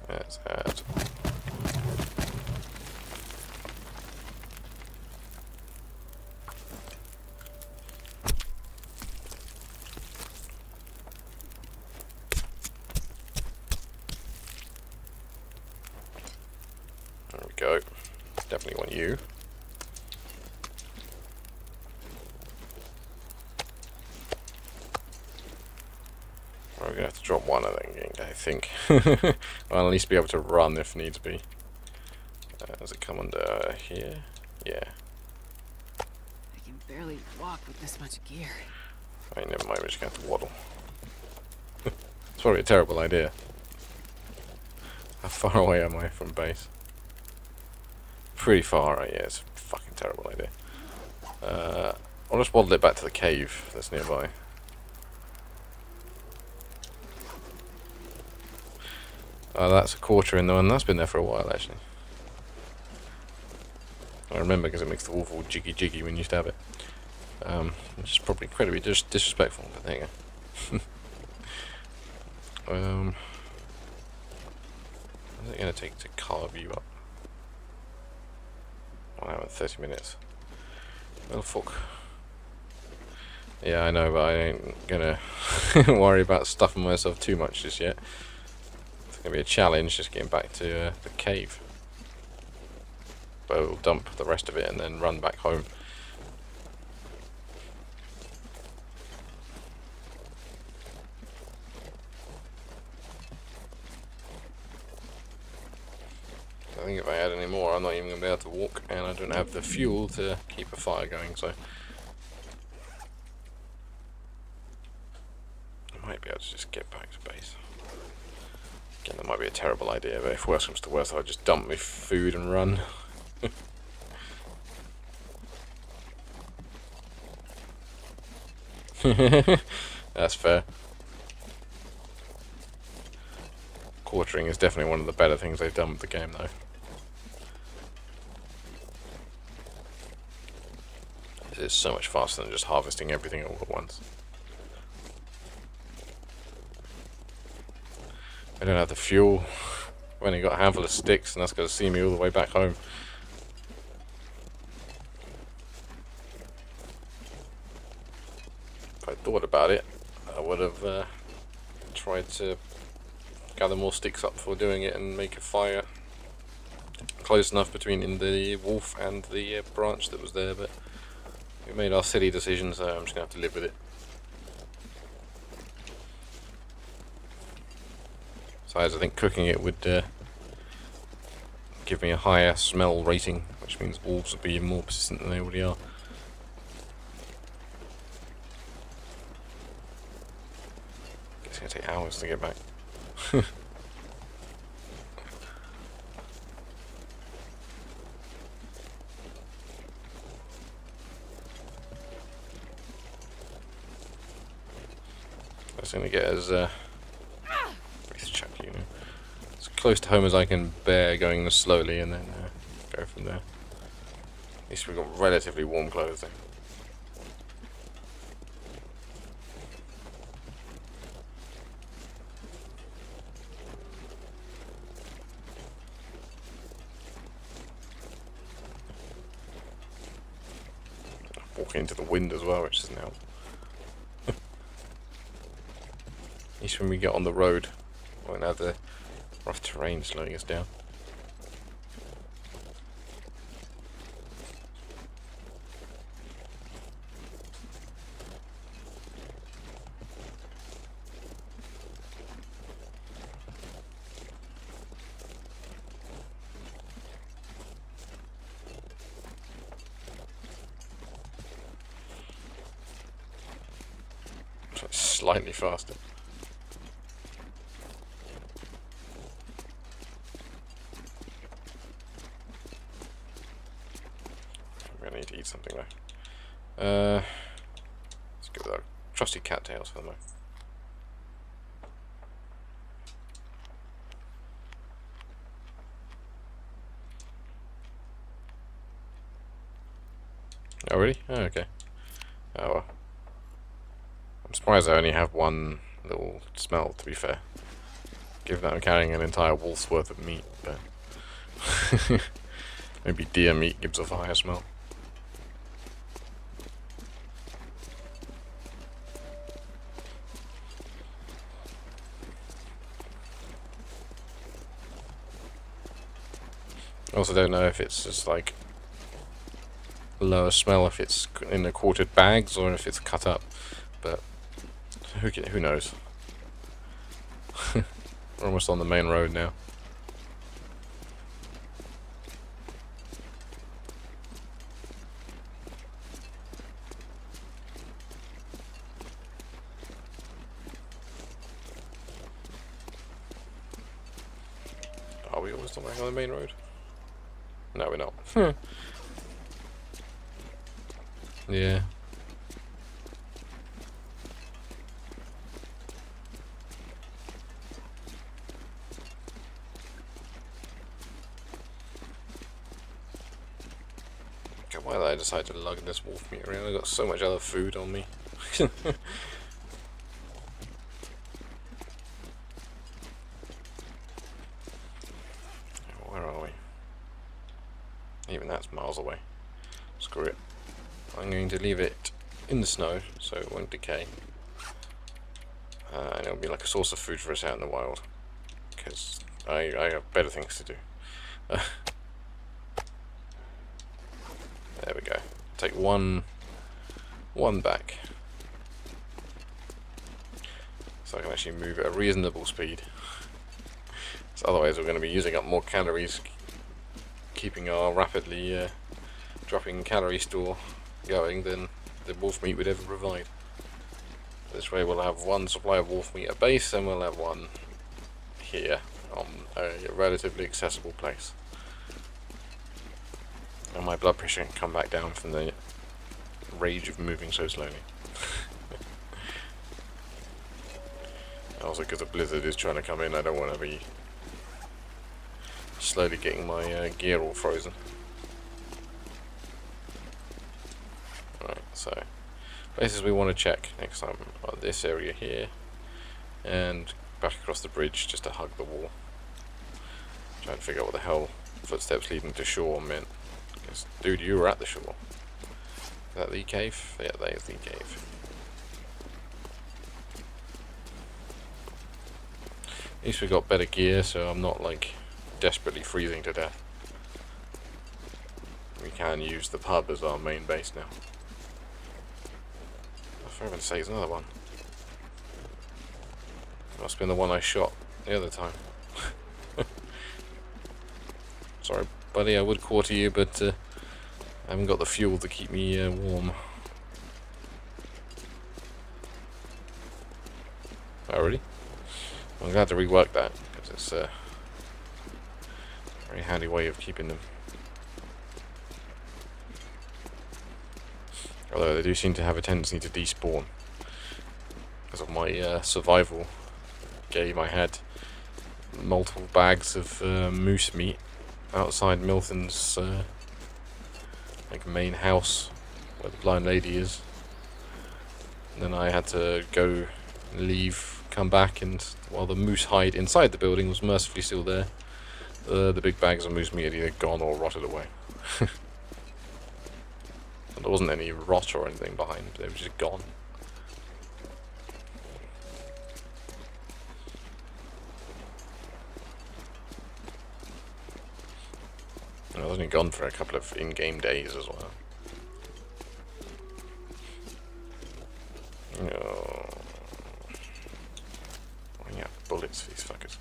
That's hard. definitely want you. We're gonna have to drop one, I think. I'll at least be able to run if needs be. Does it come under here? Yeah. I can barely walk with this much gear. Alright, never mind, we're just gonna have to waddle. It's probably a terrible idea. How far away am I from base? Pretty far, right? Yeah, it's a fucking terrible idea. I'll just waddle it back to the cave that's nearby. That's a quarter in the one. That's been there for a while, actually. I remember because it makes the wolf all jiggy jiggy when you stab it. Which is probably incredibly disrespectful, but there you go. What's it going to take to carve you up? 1 hour and 30 minutes. Well, fuck. Yeah, I know, but I ain't gonna worry about stuffing myself too much just yet. It's gonna be a challenge just getting back to the cave. But we'll dump the rest of it and then run back home. I think if I add any more, I'm not even going to be able to walk, and I don't have the fuel to keep a fire going, so I might be able to just get back to base. Again, that might be a terrible idea, but if worse comes to worse, I'll just dump my food and run. That's fair. Quartering is definitely one of the better things they've done with the game, though. It's so much faster than just harvesting everything all at once. I don't have the fuel. I've only got a handful of sticks, and that's going to see me all the way back home. If I thought about it, I would have tried to gather more sticks up before doing it and make a fire close enough between the wolf and the branch that was there, but we made our silly decision, so I'm just going to have to live with it. Besides, I think cooking it would give me a higher smell rating, which means wolves would be more persistent than they already are. It's going to take hours to get back. That's going to get us you know, as close to home as I can bear, going slowly, and then go from there. At least we've got relatively warm clothing. Walking into the wind as well, which doesn't help. At least when we get on the road, we won't have the rough terrain slowing us down. Slightly faster. I'm gonna need to eat something though. Let's go with our trusty cattails for the moment. Oh really? Oh, okay. Oh well. I'm surprised I only have one little smell, to be fair. Given that I'm carrying an entire wolf's worth of meat, but maybe deer meat gives off a higher smell. I also don't know if it's just like lower smell if it's in the quartered bags or if it's cut up, but who knows? We're almost on the main road now. Are we almost on the main road? No, we're not. Yeah. Okay, why did I decide to lug this wolf meat around? I've got so much other food on me. Where are we? Even that's miles away. Screw it. I'm going to leave it in the snow so it won't decay. And it'll be like a source of food for us out in the wild. Because I have better things to do. There we go. Take one back. So I can actually move at a reasonable speed. So otherwise we're going to be using up more calories, keeping our rapidly dropping calorie store going than the wolf meat would ever provide. This way we'll have one supply of wolf meat at base, and we'll have one here on a relatively accessible place. And my blood pressure can come back down from the rage of moving so slowly. Also because the blizzard is trying to come in, I don't want to be slowly getting my gear all frozen. Right, so places we want to check next time are this area here and back across the bridge just to hug the wall. Trying to figure out what the hell footsteps leading to shore meant. Because, dude, you were at the shore. Is that the cave? Yeah, that is the cave. At least we got better gear, so I'm not like desperately freezing to death. We can use the pub as our main base now. For heaven's sake, another one. Must have been the one I shot the other time. Sorry, buddy, I would quarter you, but I haven't got the fuel to keep me warm. Oh, really? I'm glad to rework that, because it's a very handy way of keeping them. Although they do seem to have a tendency to despawn. Because of my survival game, I had multiple bags of moose meat outside Milton's like main house where the blind lady is. And then I had to go, leave, come back, and while the moose hide inside the building was mercifully still there, the big bags of moose meat had either gone or rotted away. And there wasn't any rot or anything behind, they were just gone. And I was only gone for a couple of in-game days as well. Oh. Running out of bullets for these fuckers.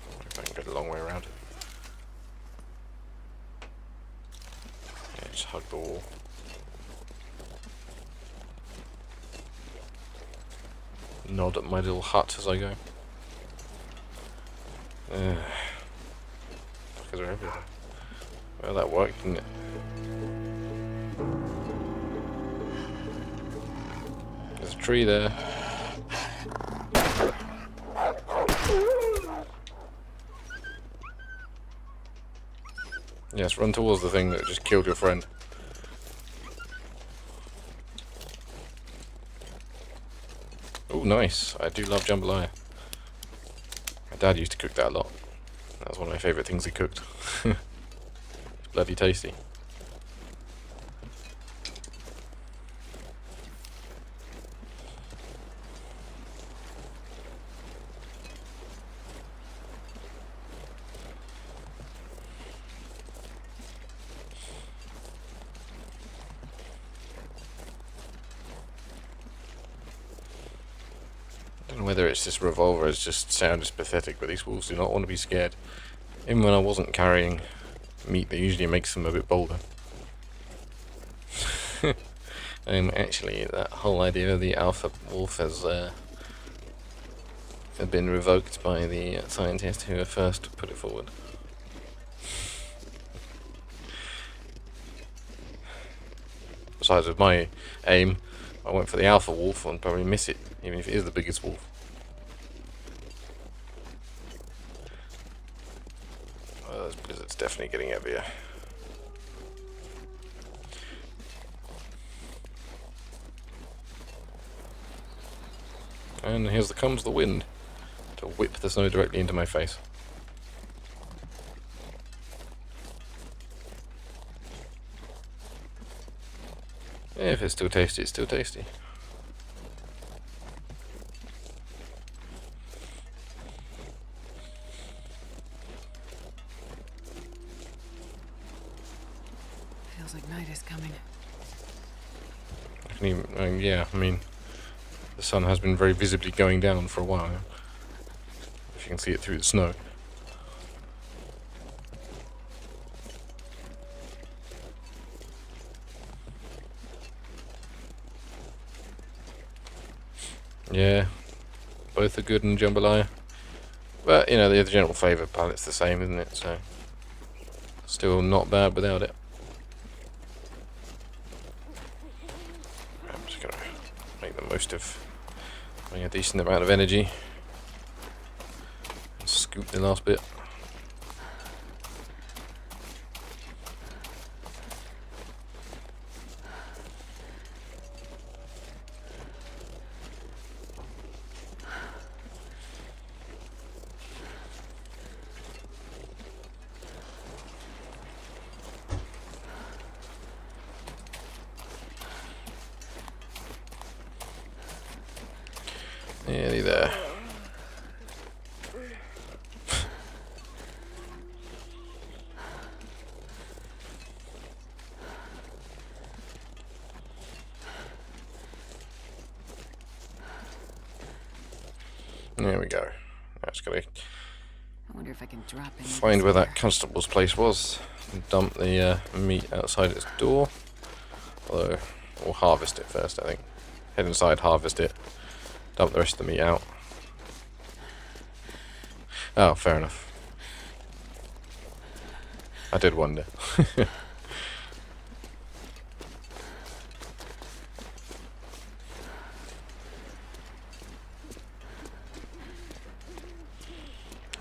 I wonder if I can get a long way around. Yeah, just hug the wall. Nod at my little hut as I go. Fuckers are everywhere. Well, that worked, didn't it? There's a tree there. Yes, run towards the thing that just killed your friend. Oh, nice. I do love jambalaya. My dad used to cook that a lot. That was one of my favourite things he cooked. It's bloody tasty. don't know whether it's this revolver is just sounds pathetic, but these wolves do not want to be scared. Even when I wasn't carrying meat, that usually makes them a bit bolder. Actually, that whole idea of the alpha wolf has been revoked by the scientist who first put it forward. Besides, with my aim, I went for the alpha wolf and probably miss it, even if it is the biggest wolf. Well, this blizzard's definitely getting heavier. And comes the wind to whip the snow directly into my face. If it's still tasty, it's still tasty. Feels like night is coming. Yeah, I mean, the sun has been very visibly going down for a while now. If you can see it through the snow. Yeah, both are good in jambalaya. But, you know, the general flavour palette's the same, isn't it? So, still not bad without it. I'm just going to make the most of having a decent amount of energy. And scoop the last bit. Nearly there. There we go. That's gonna I wonder if I can drop in. find where that constable's place was and dump the meat outside its door. Although, we'll harvest it first, I think. Head inside, harvest it, dump the rest of the meat out. Oh, fair enough. I did wonder. I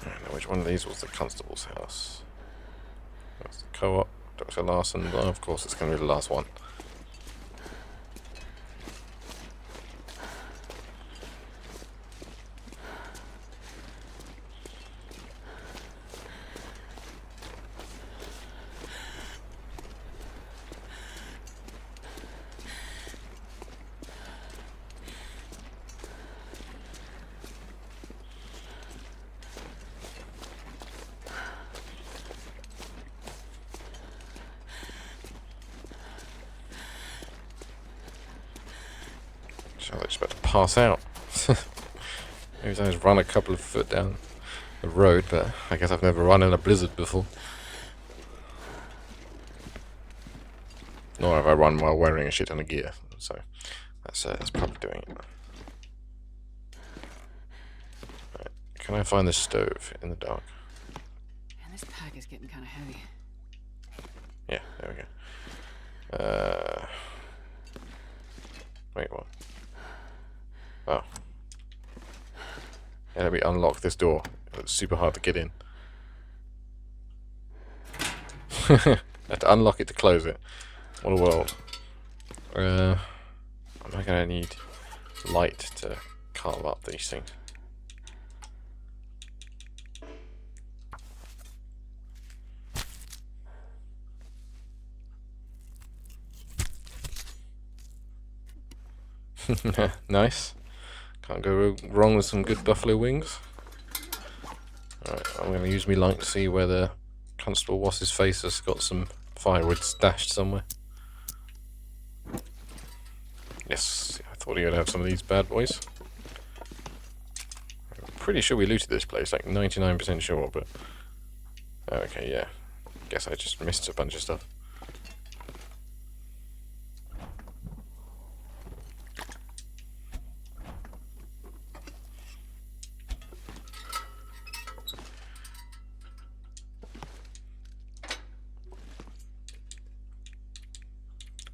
don't know which one of these was the constable's house. That's the co-op, Dr. Larson. Well, of course, it's going to be the last one. I was just about to pass out. Maybe I just run a couple of foot down the road, but I guess I've never run in a blizzard before. Nor have I run while wearing a shit ton of gear, so that's probably doing it. Right. Can I find the stove in the dark? Man, this pack is getting kind of heavy. Yeah, there we go. Wait, what? Oh. Yeah, let me unlock this door. It's super hard to get in. I have to unlock it to close it. What a world. Am I gonna need light to carve up these things? Nice. Can't go wrong with some good buffalo wings. Alright, I'm going to use my light to see where the Constable Wass's face has got some firewood stashed somewhere. Yes, I thought he would have some of these bad boys. pretty sure we looted this place, like 99% sure, but... Okay, yeah. Guess I just missed a bunch of stuff.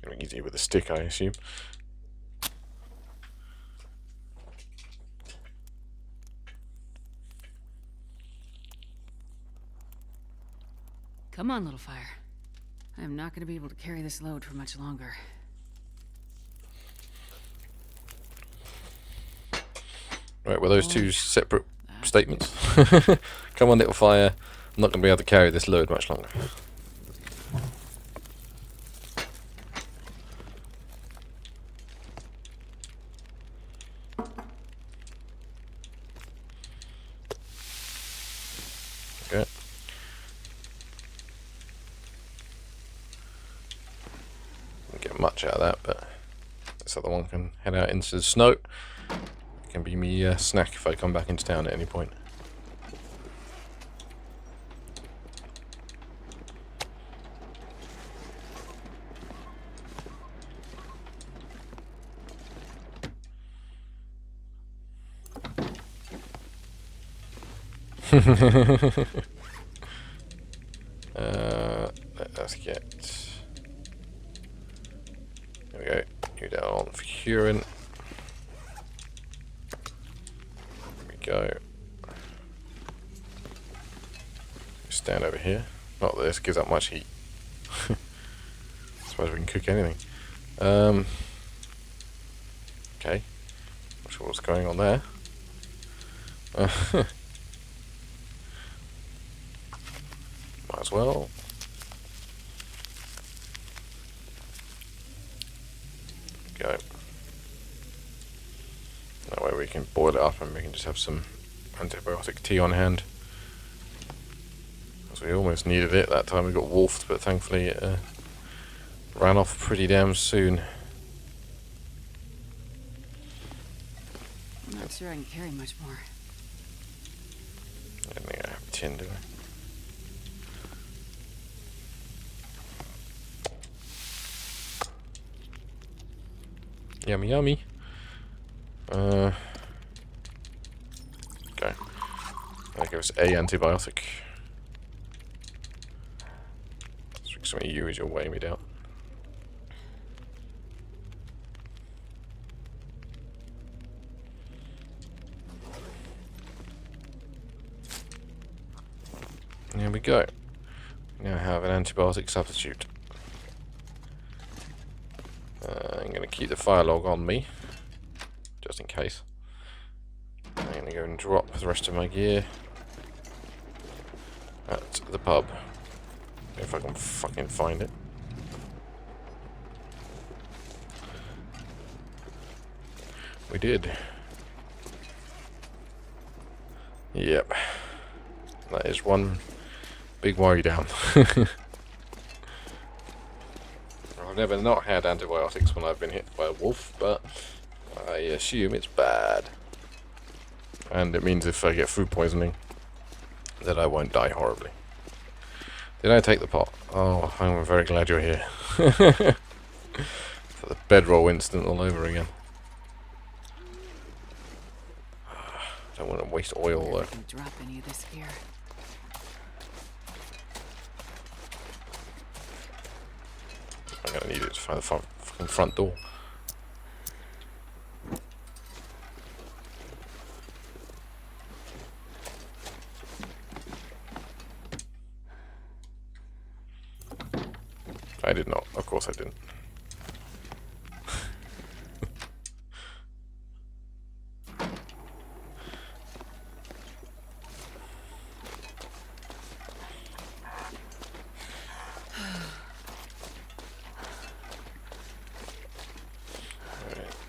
Gonna be easier with a stick, I assume. Come on, little fire. I am not going to be able to carry this load for much longer. Right, were those two separate statements? Come on, little fire. I'm not going to be able to carry this load much longer. Okay. Didn't get much out of that, but this other one can head out into the snow. It can be me snack if I come back into town at any point. Let's get... There we go. You down for curing. There we go. Stand over here. Not that this gives up much heat. I suppose we can cook anything. Okay. Not sure what's going on there. Might as well. Go. That way we can boil it up and we can just have some antibiotic tea on hand. Because we almost needed it that time. We got wolfed, but thankfully it ran off pretty damn soon. I'm not sure I can carry much more. I don't think I have tin, do I? Yummy, yummy. Okay. That gives us a antibiotic. Let's drink some of you as you're weighing me down. There we go. We now have an antibiotic substitute. I'm going to keep the fire log on me, just in case. I'm going to go and drop the rest of my gear at the pub, if I can fucking find it. We did. Yep. That is one big worry down. I've never not had antibiotics when I've been hit by a wolf, but I assume it's bad. And it means if I get food poisoning, that I won't die horribly. Did I take the pot? Oh, I'm very glad you're here. For the bedroll incident all over again. Don't want to waste oil though. I can drop any of this here. I'm gonna need it to find the fucking front door. I did not. Of course I didn't.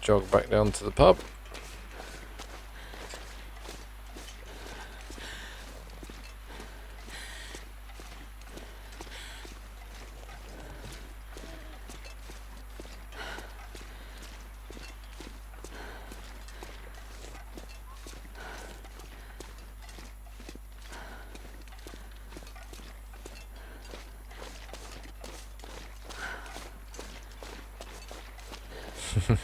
Jog back down to the pub. There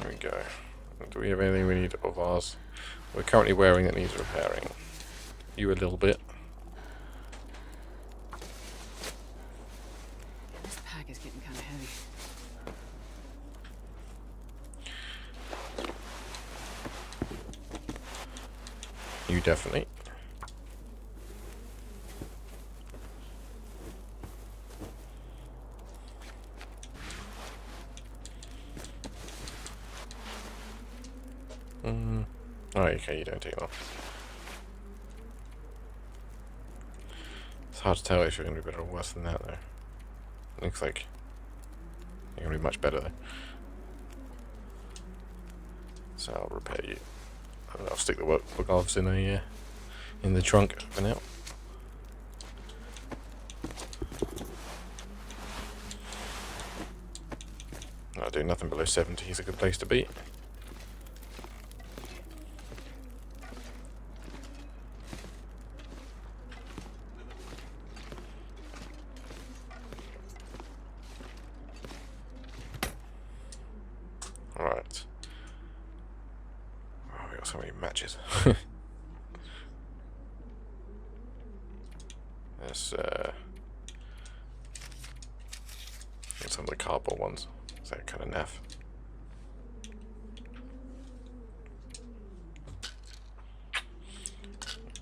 we go. Do we have anything we need of ours? We're currently wearing that needs repairing. You a little bit. This pack is getting kind of heavy. You definitely. Oh, okay, you don't take it off. It's hard to tell if you're going to be better or worse than that, though. It looks like you're going to be much better, though. So I'll repair you. And I'll stick the work gloves in the trunk for now. I'll do nothing below 70 is a good place to be. Alright. Oh, we got so many matches. There's some of the cardboard ones. Is that kind of naff?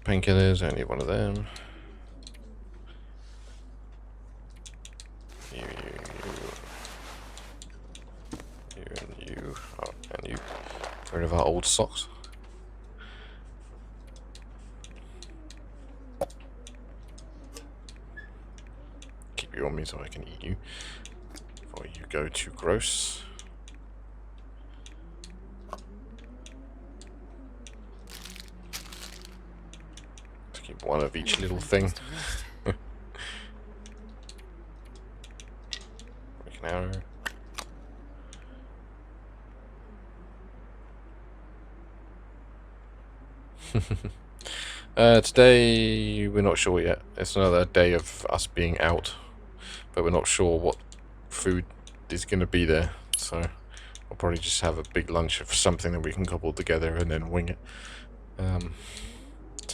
Painkillers, I need one of them. You, and you. Oh, and you. Get rid of our old socks. Keep you on me so I can eat you before you go too gross. Just keep one of each little thing. Make an arrow. Today we're not sure yet. It's another day of us being out, but we're not sure what food is going to be there. So we'll probably just have a big lunch of something that we can cobble together and then wing it. Some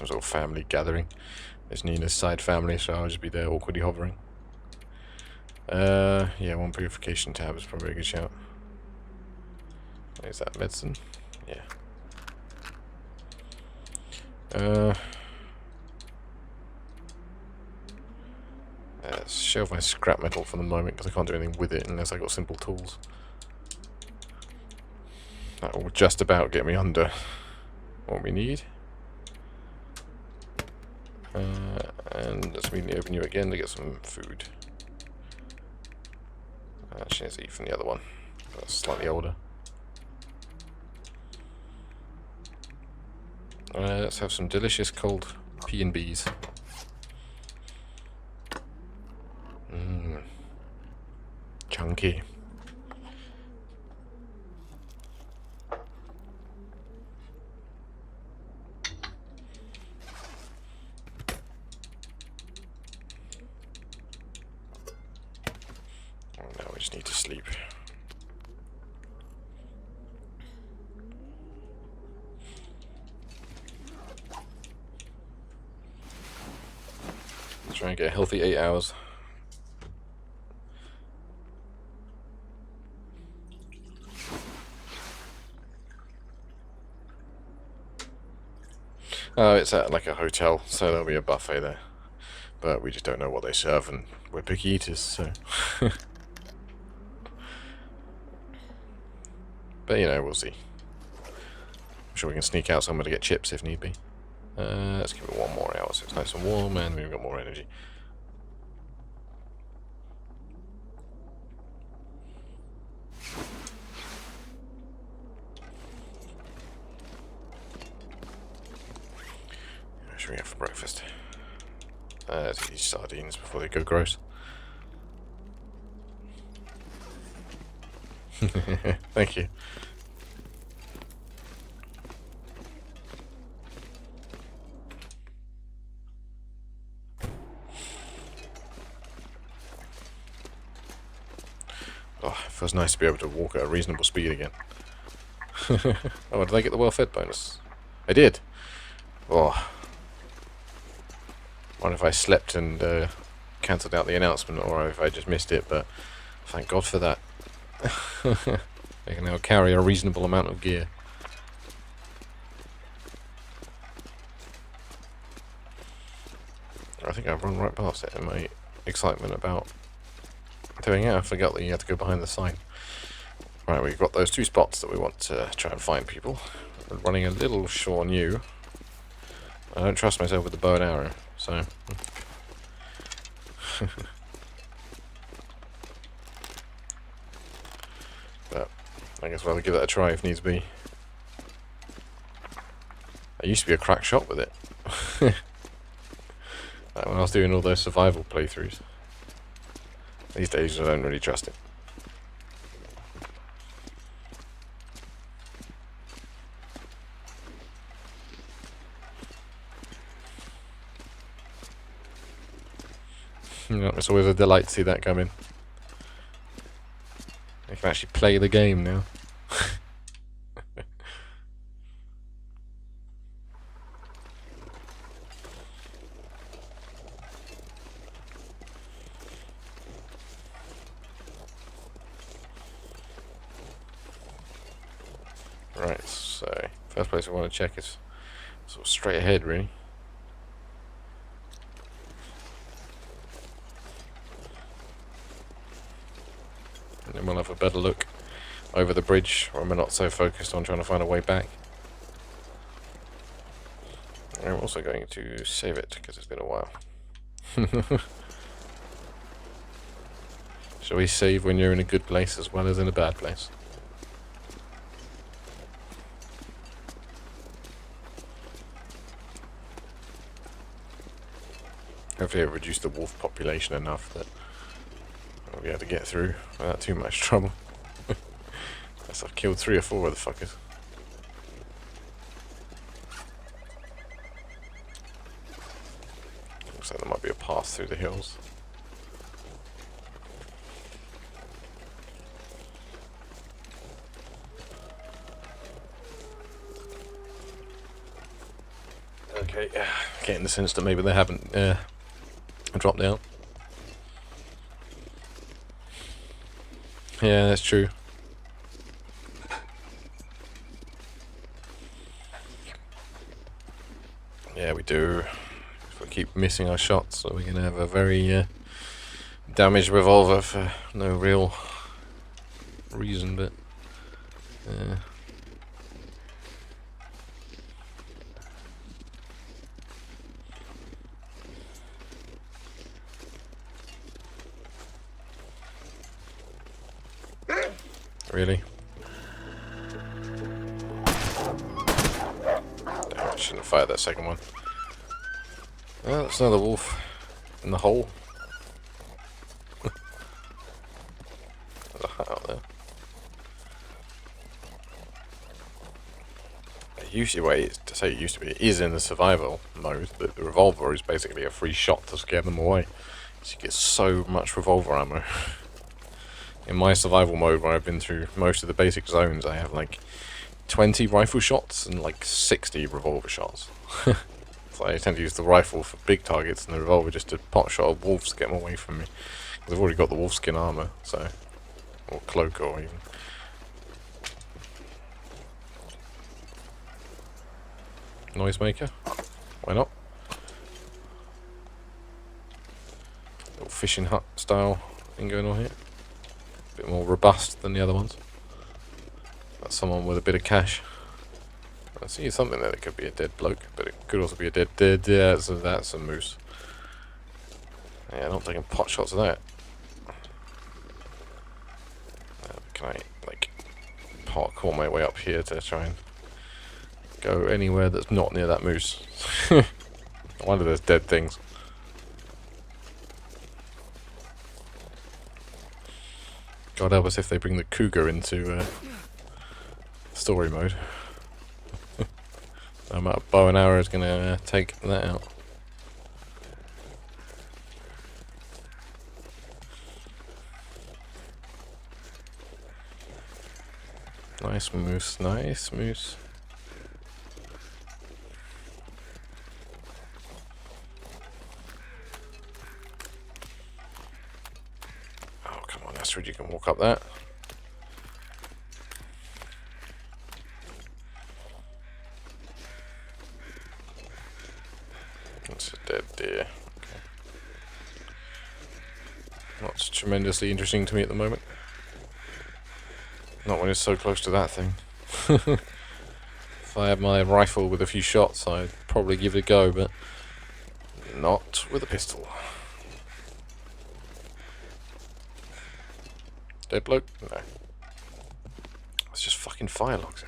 sort of family gathering. It's Nina's side family, so I'll just be there awkwardly hovering. Yeah, one purification tab is probably a good shout. Is that medicine? Yeah. Let's shelve my scrap metal for the moment because I can't do anything with it unless I got simple tools. That will just about get me under what we need. And let's immediately open you again to get some food. Actually, let's eat from the other one. That's slightly older. Let's have some delicious cold P&Bs. Chunky. Oh, now we just need to sleep. Try and get a healthy 8 hours. Oh, it's at like a hotel, so there'll be a buffet there. But we just don't know what they serve, and we're picky eaters, so... But, you know, we'll see. I'm sure we can sneak out somewhere to get chips if need be. Let's give it 1 more hour so it's nice and warm, and we've got more energy. What should we have for breakfast? Let's eat these sardines before they go gross. Thank you. Feels nice to be able to walk at a reasonable speed again. Oh, did I get the well-fed bonus? I did! Oh. I wonder if I slept and cancelled out the announcement, or if I just missed it, but thank God for that. I can now carry a reasonable amount of gear. I think I've run right past it in my excitement about doing it. I forgot that you had to go behind the sign. Right, we've got those 2 spots that we want to try and find people. We're running a little short on you. I don't trust myself with the bow and arrow, so... But I guess we'll have to give that a try if needs be. I used to be a crack shot with it. Like when I was doing all those survival playthroughs. These days I don't really trust it. It's always a delight to see that come in. I can actually play the game now. Right, so first place I want to check is sort of straight ahead, really. And then we'll have a better look over the bridge when we're not so focused on trying to find a way back. And I'm also going to save it because it's been a while. Shall we save when you're in a good place as well as in a bad place? Hopefully it reduced the wolf population enough that we'll be able to get through without too much trouble. Guess I've killed 3 or 4 of the fuckers. Looks like there might be a path through the hills. Okay, getting the sense that maybe they haven't dropped down. Yeah, that's true. Yeah, we do. If we keep missing our shots, so we're going to have a very damaged revolver for no real reason, but... Really? Damn, I shouldn't have fired that second one. Oh, that's another wolf in the hole. There's a hut out there. It used to be, it is in the survival mode, but the revolver is basically a free shot to scare them away. So you get so much revolver ammo. In my survival mode, where I've been through most of the basic zones, I have like 20 rifle shots and like 60 revolver shots. So I tend to use the rifle for big targets and the revolver just to pot shot at wolves to get them away from me. Because I've already got the wolfskin armor, so... or cloak, or even... Noisemaker? Why not? Little fishing hut style thing going on here. Bit more robust than the other ones. That's someone with a bit of cash. I see something there that could be a dead bloke, but it could also be a dead. Yeah, so that's a moose. Yeah, not taking pot shots of that. Can I like parkour my way up here to try and go anywhere that's not near that moose? I wonder if there's dead things. God help us if they bring the cougar into story mode. No amount of bow and arrow is going to take that out. Nice moose, nice moose. Oh, come on, Astrid, you can walk up that. That's a dead deer. Okay. Not tremendously interesting to me at the moment. Not when it's so close to that thing. If I had my rifle with a few shots, I'd probably give it a go, but not with a pistol. Dead bloke? No. It's just fucking fire logs.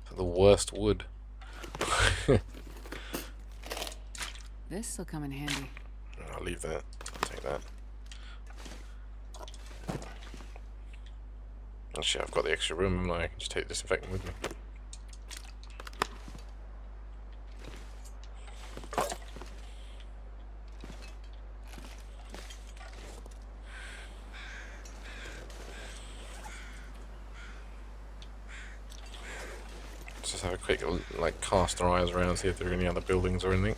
It's the worst wood. This'll come in handy. I'll leave that. I'll take that. Actually, I've got the extra room, and I can just take the disinfectant with me. Just have a quick, like, cast our eyes around, see if there are any other buildings or anything.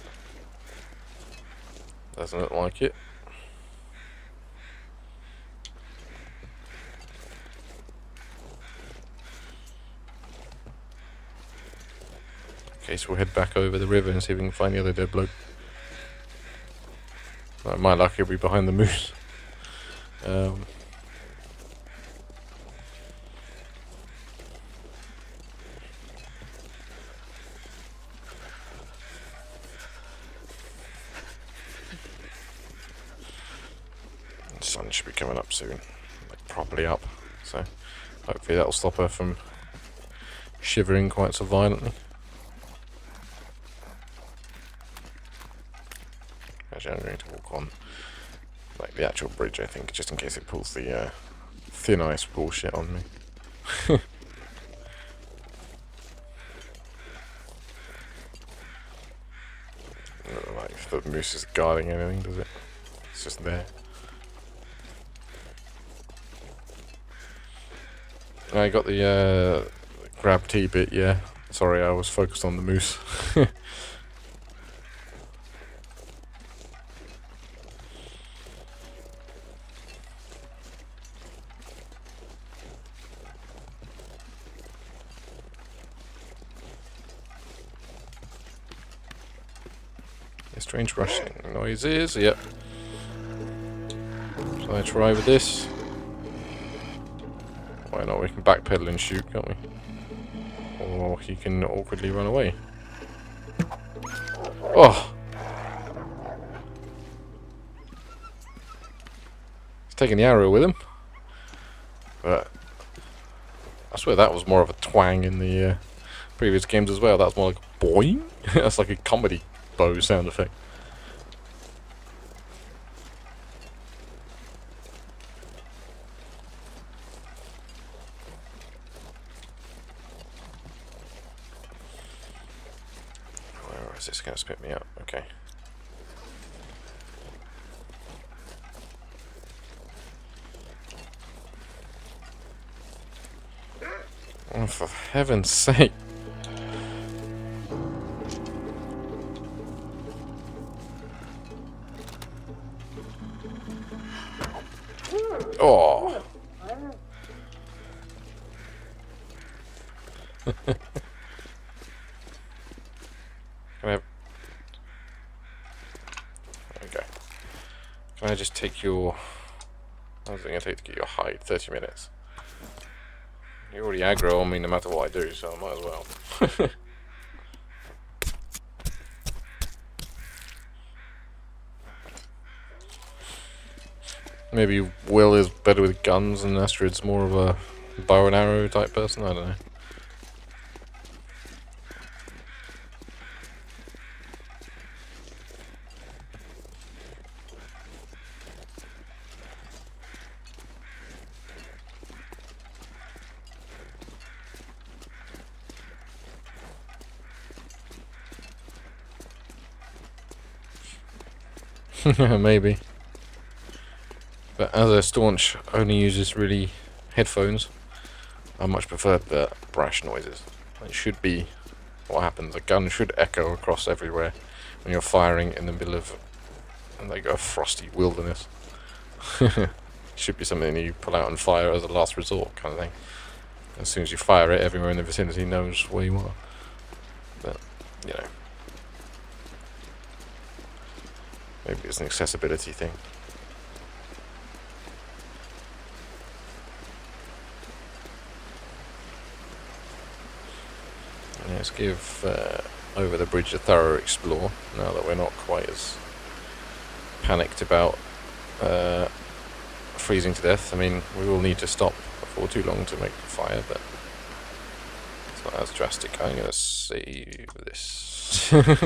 Doesn't look like it. Okay, so we'll head back over the river and see if we can find the other dead bloke. Like, my luck, he'll be behind the moose. The sun should be coming up soon, like properly up. So hopefully that'll stop her from shivering quite so violently. Actually, I'm going to walk on like the actual bridge, I think, just in case it pulls the thin ice bullshit on me. Like if the moose is guarding anything, does it? It's just there. I got the grab tea bit, yeah. Sorry, I was focused on the moose. Strange rushing noises, yep. So I try with this. Why not? We can backpedal and shoot, can't we? Or he can awkwardly run away. Oh! He's taking the arrow with him. But I swear that was more of a twang in the previous games as well. That was more like a boing. That's like a comedy bow sound effect. Where is this going to spit me up? Okay. Oh, for heaven's sake. Oh. Can I have... There we go. Can I just take your... How long is it going to take to get your hide? 30 minutes. You're already aggro on me no matter what I do, so I might as well. Maybe Will is better with guns and Astrid's more of a bow and arrow type person, I don't know. Maybe. But as a staunch only uses really headphones, I much prefer the brash noises. It should be what happens. A gun should echo across everywhere when you're firing in the middle of like a frosty wilderness. It should be something you pull out and fire as a last resort kind of thing. As soon as you fire it, everyone in the vicinity knows where you are. But, you know, maybe it's an accessibility thing. Let's give Over the Bridge a thorough explore, now that we're not quite as panicked about freezing to death. I mean, we will need to stop before too long to make the fire, but it's not as drastic. I'm going to save this. There we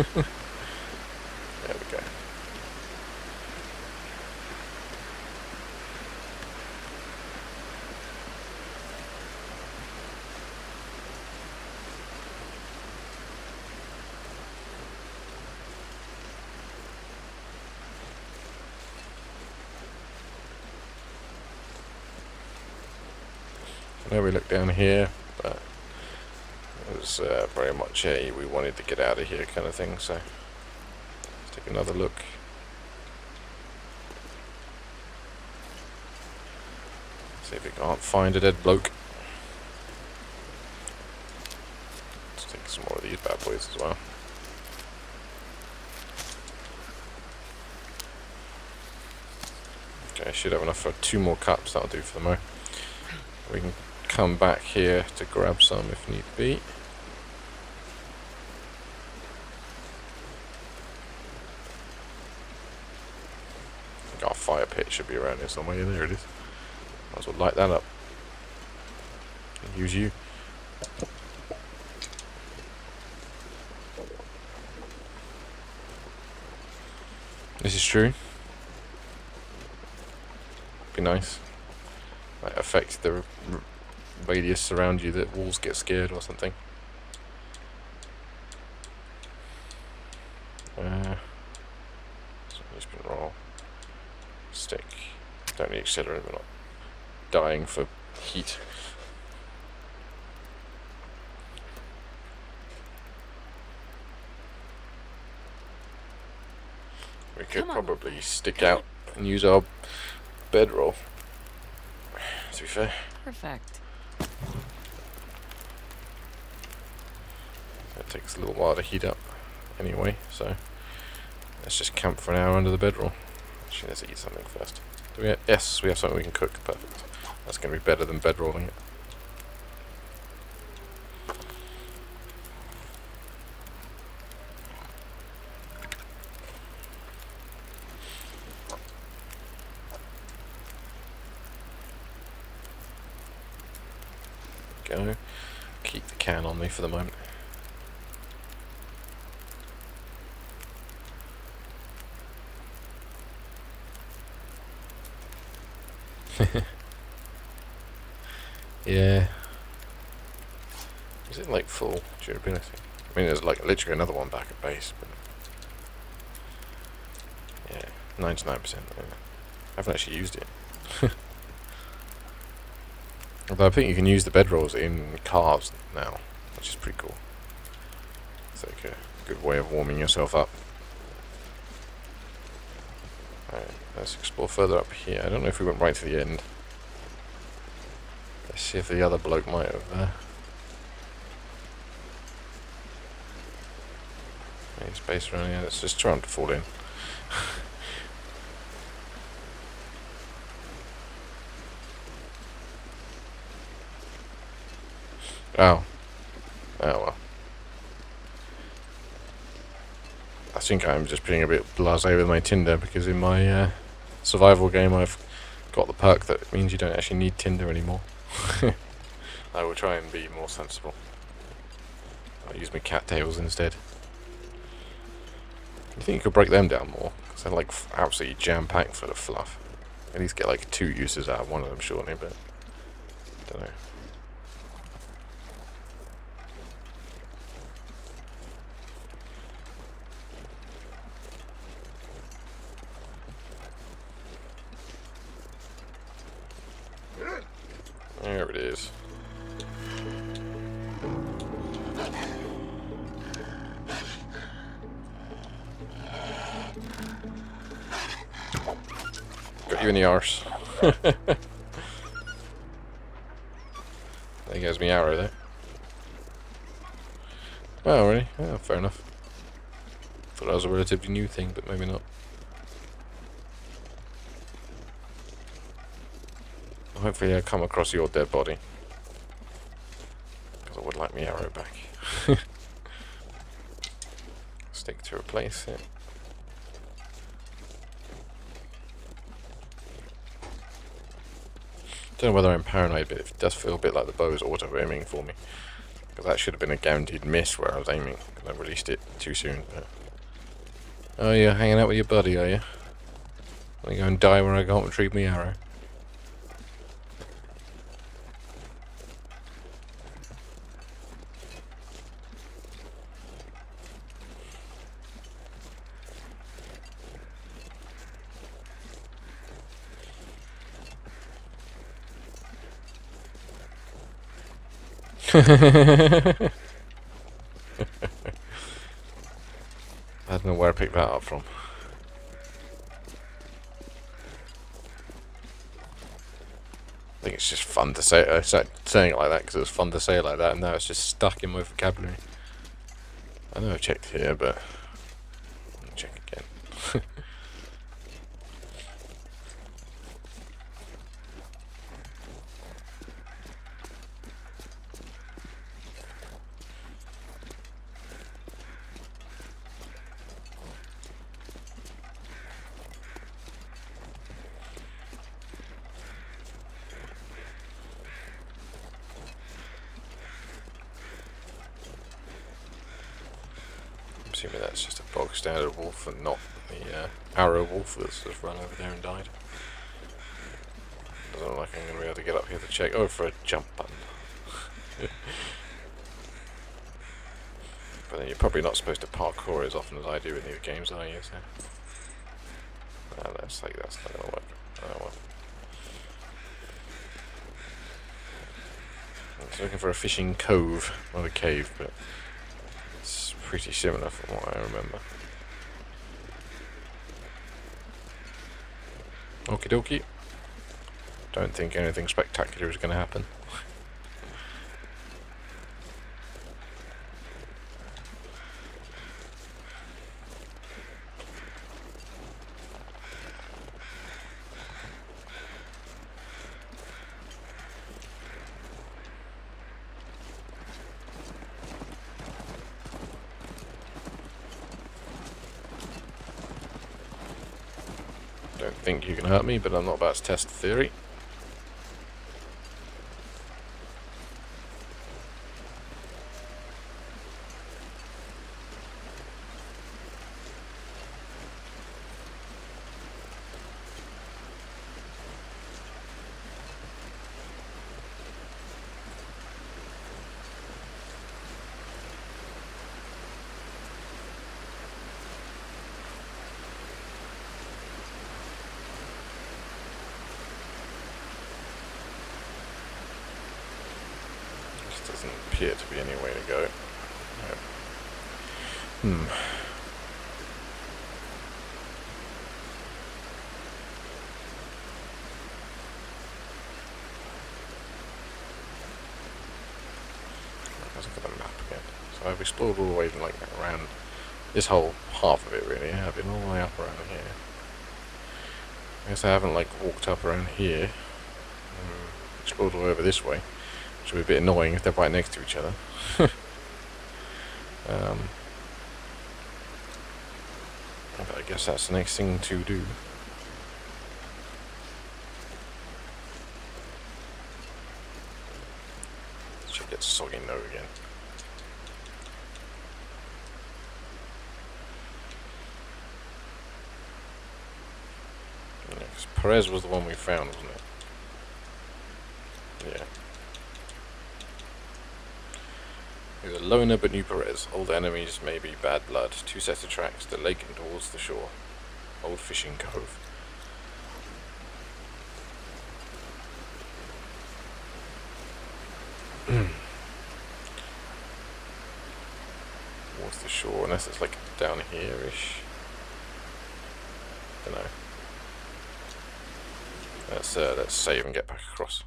go. I know we look down here, but it was very much a we wanted to get out of here kind of thing, so let's take another look. See if we can't find a dead bloke. Let's take some more of these bad boys as well. Okay, I should have enough for 2 more cups, that'll do for the mo. We can come back here to grab some if need be. I think our fire pit should be around here somewhere. There it is. Might as well light that up. Use you. This is true. Be nice. Might affect the radius around you that walls get scared or something. Spin roll. Stick. Don't need accelerate, we're not dying for heat. We could probably stick out and use our bedroll, to be fair. Perfect. It takes a little while to heat up anyway, so let's just camp for an hour under the bedroll. Actually, let's eat something first. Do we have, yes, we have something we can cook. Perfect. That's going to be better than bedrolling it. Go. Keep the can on me for the moment. Yeah. Is it like full durability? I mean, there's like literally another one back at base, but yeah, 99%. Yeah. I haven't actually used it. Although I think you can use the bedrolls in cars now, which is pretty cool. It's like a good way of warming yourself up. Alright, let's explore further up here. I don't know if we went right to the end. Let's see if the other bloke might have made space around here. Let's just try not to fall in. Oh. Oh well. I think I'm just being a bit blasé with my Tinder, because in my survival game I've got the perk that means you don't actually need Tinder anymore. I will try and be more sensible. I'll use my cattails instead. You think you could break them down more? Because they're like absolutely jam-packed full of fluff. At least get like 2 uses out of one of them, surely, but I don't know. There it is. Got you in the arse. There goes me arrow there. Oh, really? Oh, fair enough. Thought that was a relatively new thing, but maybe not. Hopefully I come across your dead body. Because I would like my arrow back. Stick to replace it. Don't know whether I'm paranoid, but it does feel a bit like the bow is auto-aiming for me. Because that should have been a guaranteed miss where I was aiming. Because I released it too soon. But... Oh, you're hanging out with your buddy, are you? Want to go and die when I can't retrieve my arrow? I don't know where I picked that up from. I think it's just fun to say. I started saying it like that because it was fun to say it like that, and now it's just stuck in my vocabulary. I know I've checked here, but I'll check again. I'm assuming that's just a bog standard wolf and not the arrow wolf that's just run over there and died. Doesn't look like I'm going to be able to get up here to check. Oh, for a jump button. But then you're probably not supposed to parkour as often as I do in these games, are you? So that's not going to work. Oh, well. I was looking for a fishing cove, not a cave, but it's pretty similar from what I remember. Okie dokie. Don't think anything spectacular is going to happen. Don't think you can hurt me, but I'm not about to test the theory. Doesn't appear to be any way to go. No. Let's look at the map again. So I've explored all the way like around this whole half of it really. I've been all the way up around here. I guess I haven't like walked up around here. Explored all over this way. Which would be a bit annoying if they're right next to each other. But I guess that's the next thing to do. Should get soggy no again. Yeah, 'cause Perez was the one we found, wasn't it? Yeah. He's a loner but new Perez. Old enemies may be bad blood. 2 sets of tracks, the lake and towards the shore. Old fishing cove. Towards the shore, unless it's like down here-ish. Dunno. Let's save and get back across.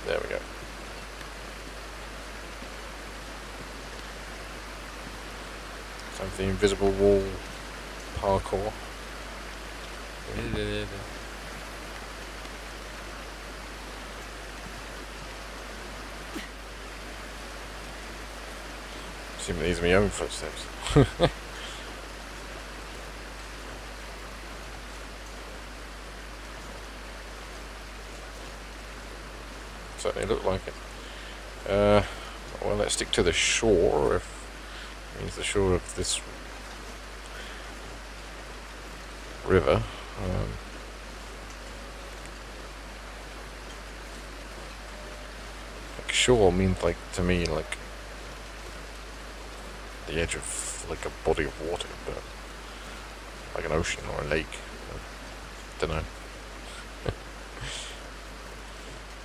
There we go. Time for the invisible wall parkour. Assuming these are my own footsteps. Certainly look like it. Well, let's stick to the shore, if it means the shore of this river. Like shore means, like, to me, like the edge of like a body of water, but like an ocean or a lake. I don't know.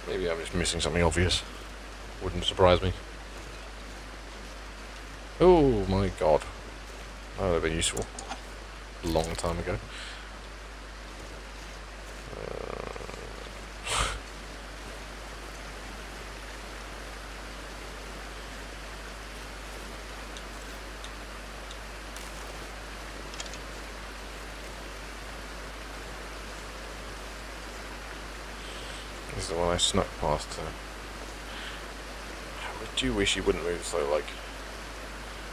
Maybe I'm just missing something obvious. Wouldn't surprise me. Oh my god. That would have been useful. A long time ago. This is the one I snuck past. I do wish you wouldn't move so, like,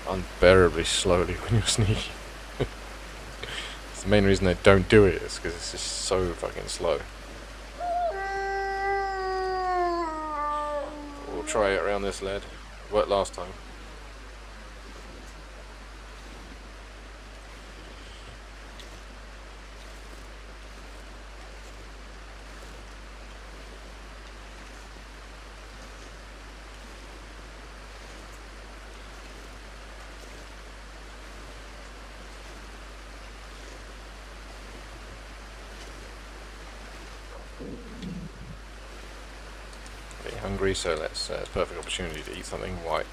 unbearably slowly when you're sneaking. It's the main reason I don't do it, is because it's just so fucking slow. We'll try it around this lead. Worked last time. Getting hungry, so let's perfect opportunity to eat something while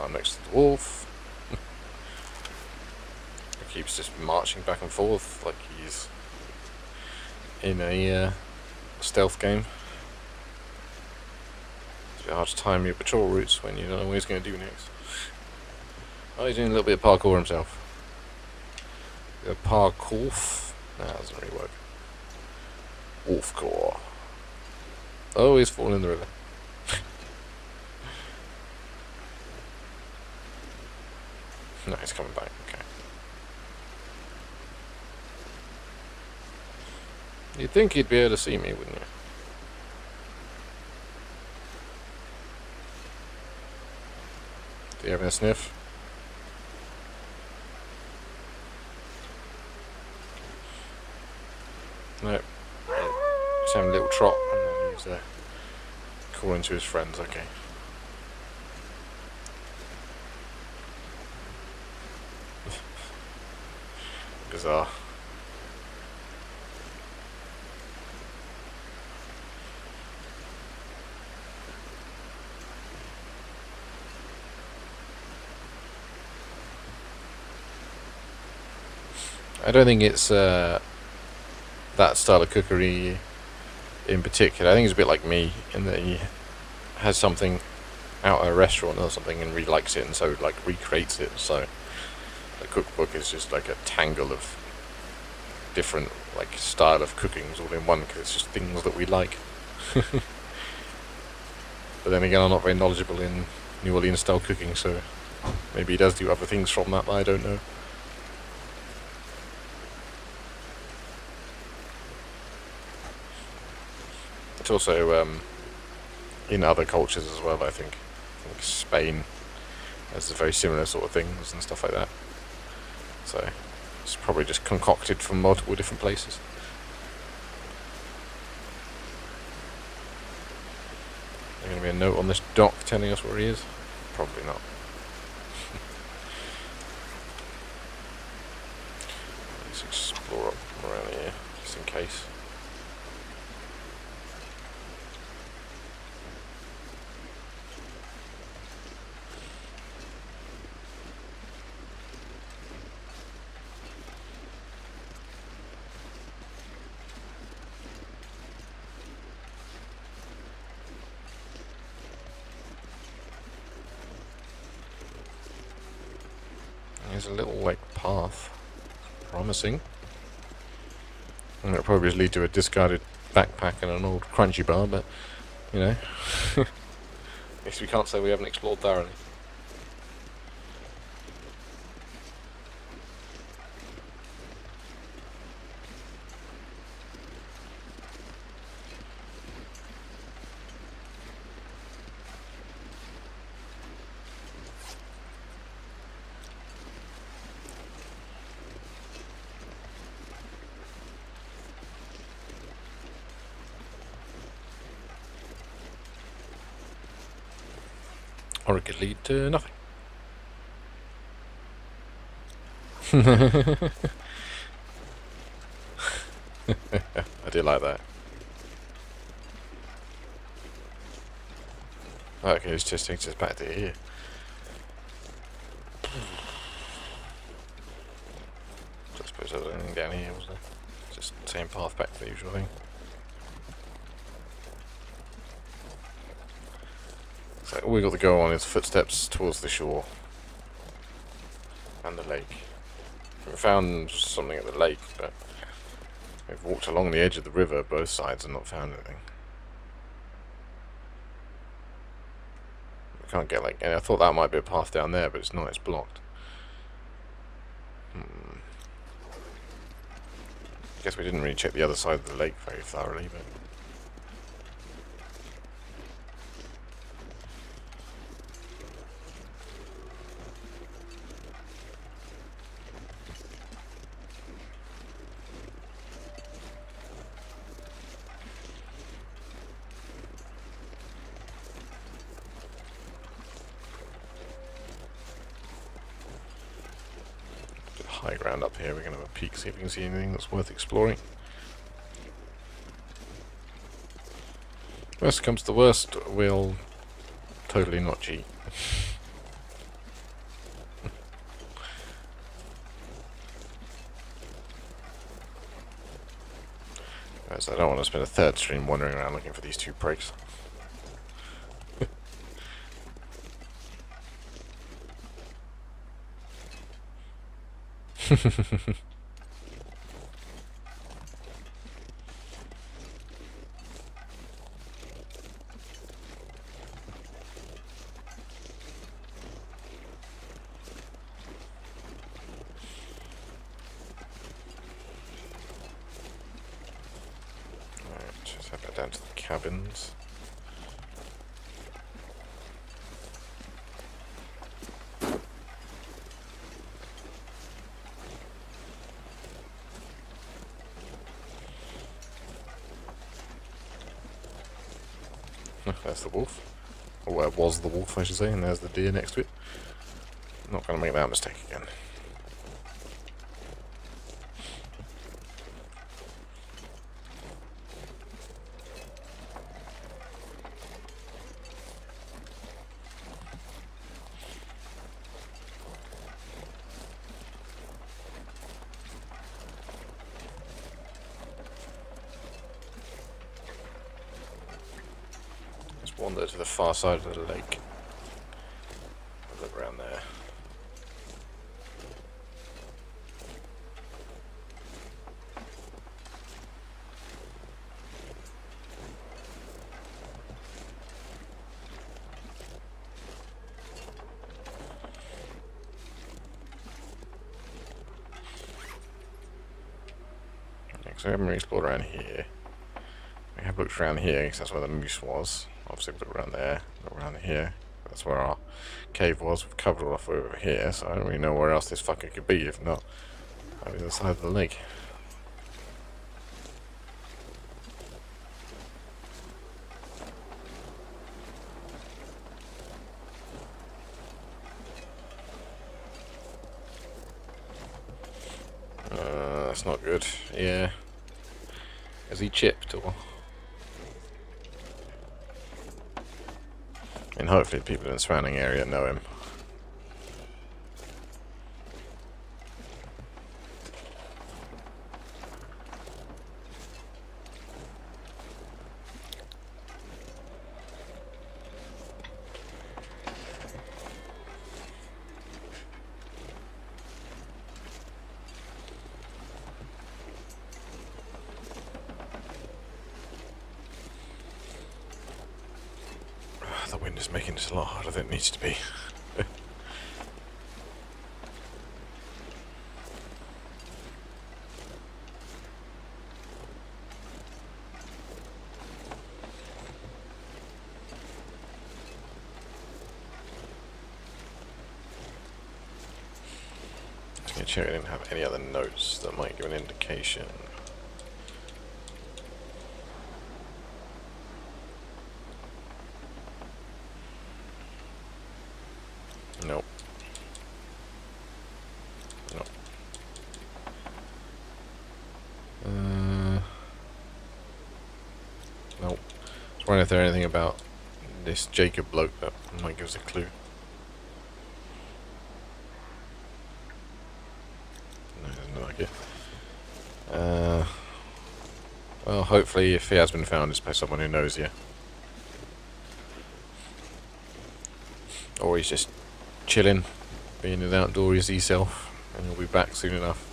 I'm next to the wolf. He keeps just marching back and forth like he's in a stealth game. It's a bit hard to time your patrol routes when you don't know what he's going to do next. Oh, he's doing a little bit of parkour himself. A parkour. Nah, that doesn't really work. Wolfcore. Oh, he's fallen in the river. No, he's coming back. Okay. You'd think he'd be able to see me, wouldn't you? Do you having a sniff? No. He's having a little trot, and then he's calling to his friends. Okay. Bizarre. I don't think it's that style of cookery in particular. I think it's a bit like me in that he has something out at a restaurant or something and really likes it, and so like recreates it. So the cookbook is just like a tangle of different like style of cookings all in one, because it's just things that we like. But then again, I'm not very knowledgeable in New Orleans style cooking, so maybe he does do other things from that I don't know. It's also in other cultures as well, I think. Spain has very similar sort of things and stuff like that. So it's probably just concocted from multiple different places. Is there going to be a note on this dock telling us where he is? Probably not. Let's explore up around here, just in case. there's a little, like, path. Promising. And it'll probably just lead to a discarded backpack and an old crunchy bar, but, you know. At least we can't say we haven't explored thoroughly. Or it could lead to nothing. I do like that. Okay, this just takes us back to here. I suppose there was anything down here, was there? Just same path back to the usual thing. So all we got to go on is footsteps towards the shore and the lake. We found something at the lake, but we've walked along the edge of the river both sides and not found anything. We can't get like, and I thought that might be a path down there, but it's not, it's blocked. I guess we didn't really check the other side of the lake very thoroughly, but... high ground up here, we're going to have a peek, see if we can see anything that's worth exploring. Worst comes to worst, we'll totally not cheat. So I don't want to spend a third stream wandering around looking for these two pricks. Just head back down to the cabins. There's the wolf. Or where was the wolf, I should say, and there's the deer next to it. Not going to make that mistake again. Wander to the far side of the lake. Look around there. So we haven't really explored around here. We have looked around here because that's where the moose was. Obviously we've looked around there, looked around here. That's where our cave was. We've covered it off over here, so I don't really know where else this fucker could be if not on the other side of the lake. That's not good. Yeah. Is he chipped or? And hopefully people in the surrounding area know him. just making this a lot harder than it needs to be. Check I didn't have any other notes that might give an indication. Nope. Nope. Nope. Just wondering if there's anything about this Jacob bloke that might give us a clue. Well, hopefully, if he has been found, it's by someone who knows you. Or he's just chilling, being his outdoorsy self, and he'll be back soon enough.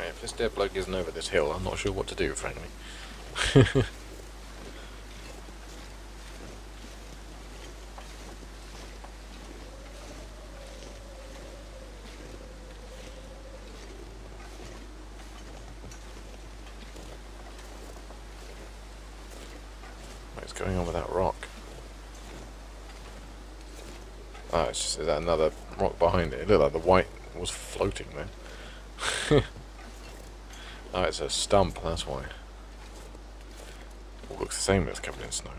If this dead bloke isn't over this hill, I'm not sure what to do, frankly. What's going on with that rock? Oh, it's just, is that another rock behind it? It looked like the white was floating there. Oh, it's a stump, that's why. It looks the same, but it's covered in snow.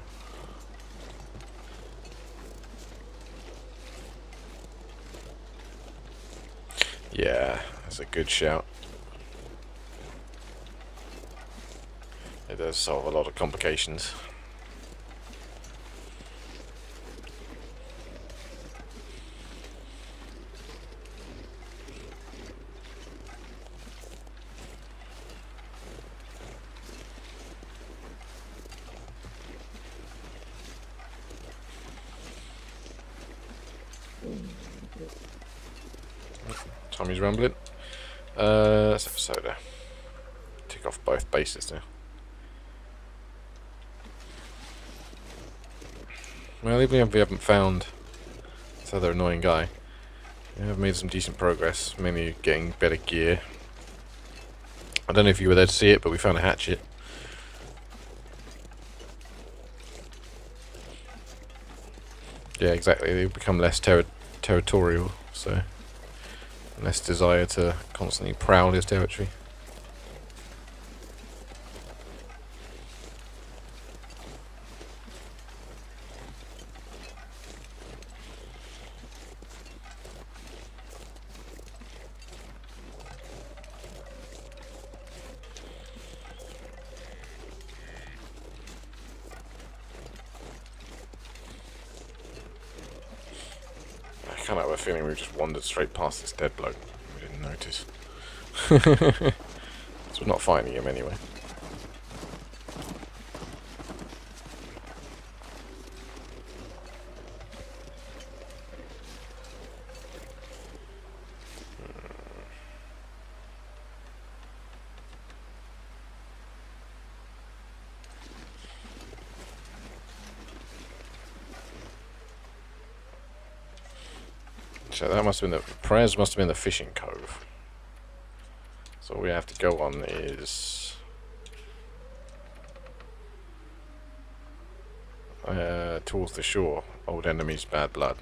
Yeah, that's a good shout. It does solve a lot of complications. Tommy's rumbling. Let's have soda. Tick off both bases now. Well, even if we haven't found this other annoying guy, we have made some decent progress, mainly getting better gear. I don't know if you were there to see it, but we found a hatchet. Yeah, exactly. They become less territorial, so less desire to constantly prowl his territory. I kind of have a feeling we just wandered straight past this dead bloke. We didn't notice. So we're not finding him anyway. So that must have been the prayers. Must have been the fishing cove. So all we have to go on is towards the shore. Old enemies, bad blood.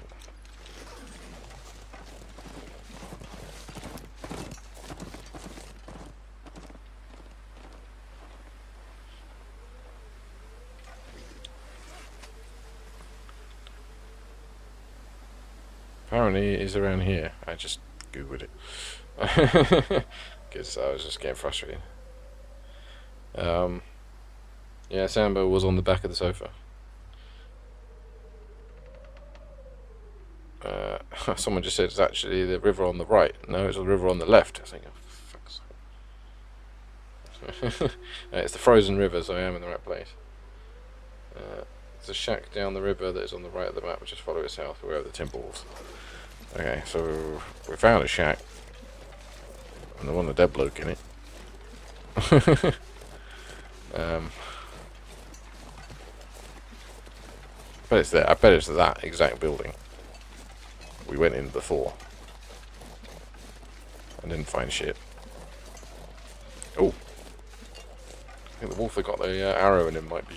Apparently it is around here. I just googled it. Because I was just getting frustrated. Yeah, Sambo was on the back of the sofa. Someone just said it's actually the river on the right. No, it's the river on the left. I think, oh, fuck's sake. It's the frozen river, so I am in the right place. There's a shack down the river that is on the right of the map. We'll just follow it south wherever the temple was. Okay, so we found a shack. And the one with a dead bloke in it. But it's there. I bet it's that exact building we went in before and didn't find shit. Oh, I think the wolf that got the arrow in him might be.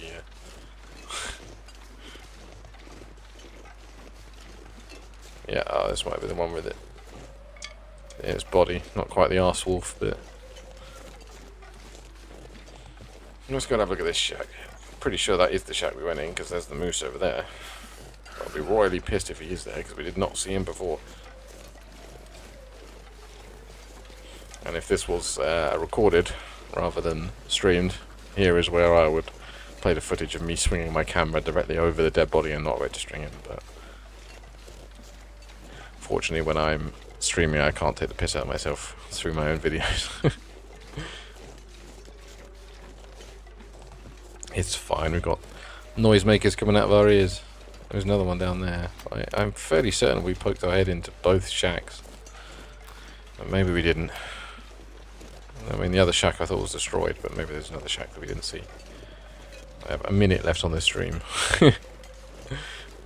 Yeah, oh, this might be the one with it. Yeah, its body, not quite the arse wolf, but. I'm just gonna have a look at this shack. Pretty sure that is the shack we went in because there's the moose over there. I'll be royally pissed if he is there because we did not see him before. And if this was recorded rather than streamed, here is where I would play the footage of me swinging my camera directly over the dead body and not registering him. But fortunately, when I'm streaming, I can't take the piss out of myself through my own videos. It's fine, we've got noisemakers coming out of our ears. There's another one down there. I'm fairly certain we poked our head into both shacks. But maybe we didn't. I mean, the other shack I thought was destroyed, but maybe there's another shack that we didn't see. I have a minute left on this stream. But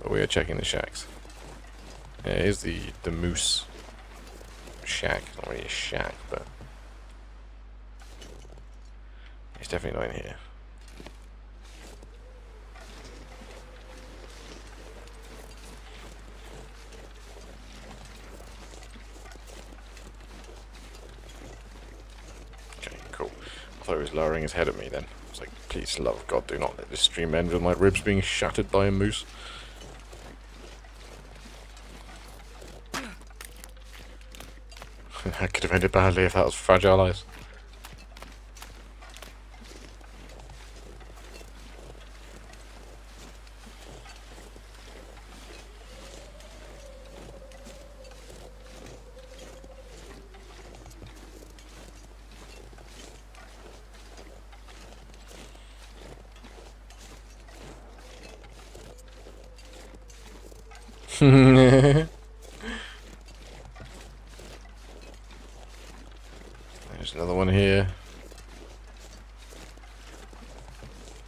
we are checking the shacks. Yeah, here's the moose shack. It's not really a shack, but it's definitely not in here. I thought he was lowering his head at me then. I was like, please, love of God, do not let this stream end with my ribs being shattered by a moose. That could have ended badly if that was Fragile Eyes. There's another one here.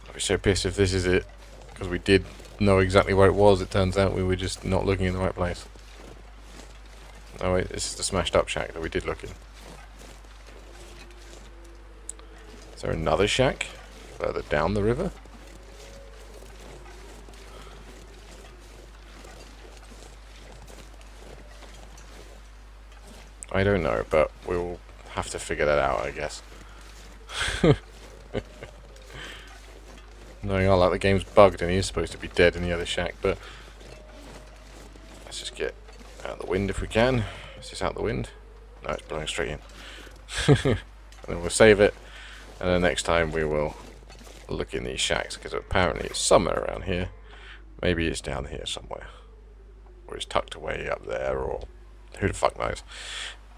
I'd be so pissed if this is it, because we did know exactly where it was. It turns out we were just not looking in the right place. Oh wait, this is the smashed up shack that we did look in. Is there another shack further down the river? I don't know, but we'll have to figure that out, I guess. Knowing all that the game's bugged and he's supposed to be dead in the other shack, but let's just get out of the wind if we can. Is this out the wind? No, it's blowing straight in. And then we'll save it, and then next time we will look in these shacks, because apparently it's somewhere around here. Maybe it's down here somewhere. Or it's tucked away up there, or who the fuck knows.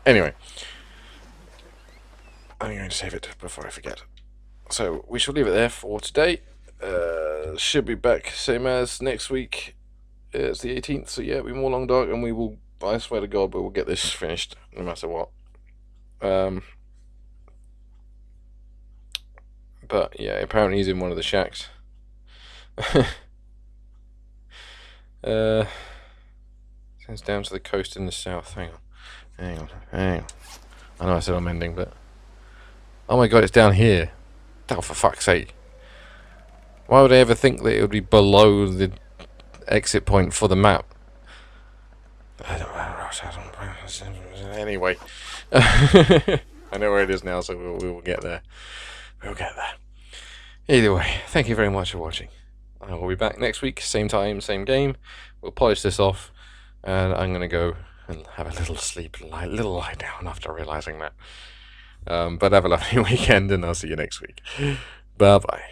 Anyway, I'm going to save it before I forget. So we shall leave it there for today. Should be back same as next week. It's the 18th, so yeah, it'll be more Long Dark, and we will, I swear to God, we will get this finished no matter what. But yeah, apparently he's in one of the shacks. It's down to the coast in the south. Hang on. I know I said I'm ending, but oh my God, it's down here. Oh, for fuck's sake! Why would I ever think that it would be below the exit point for the map? Anyway, I know where it is now, so we will get there. We'll get there. Either way, thank you very much for watching. I will be back next week, same time, same game. We'll polish this off, and I'm gonna go and have a little sleep, little lie down after realizing that. But have a lovely weekend, and I'll see you next week. Bye bye.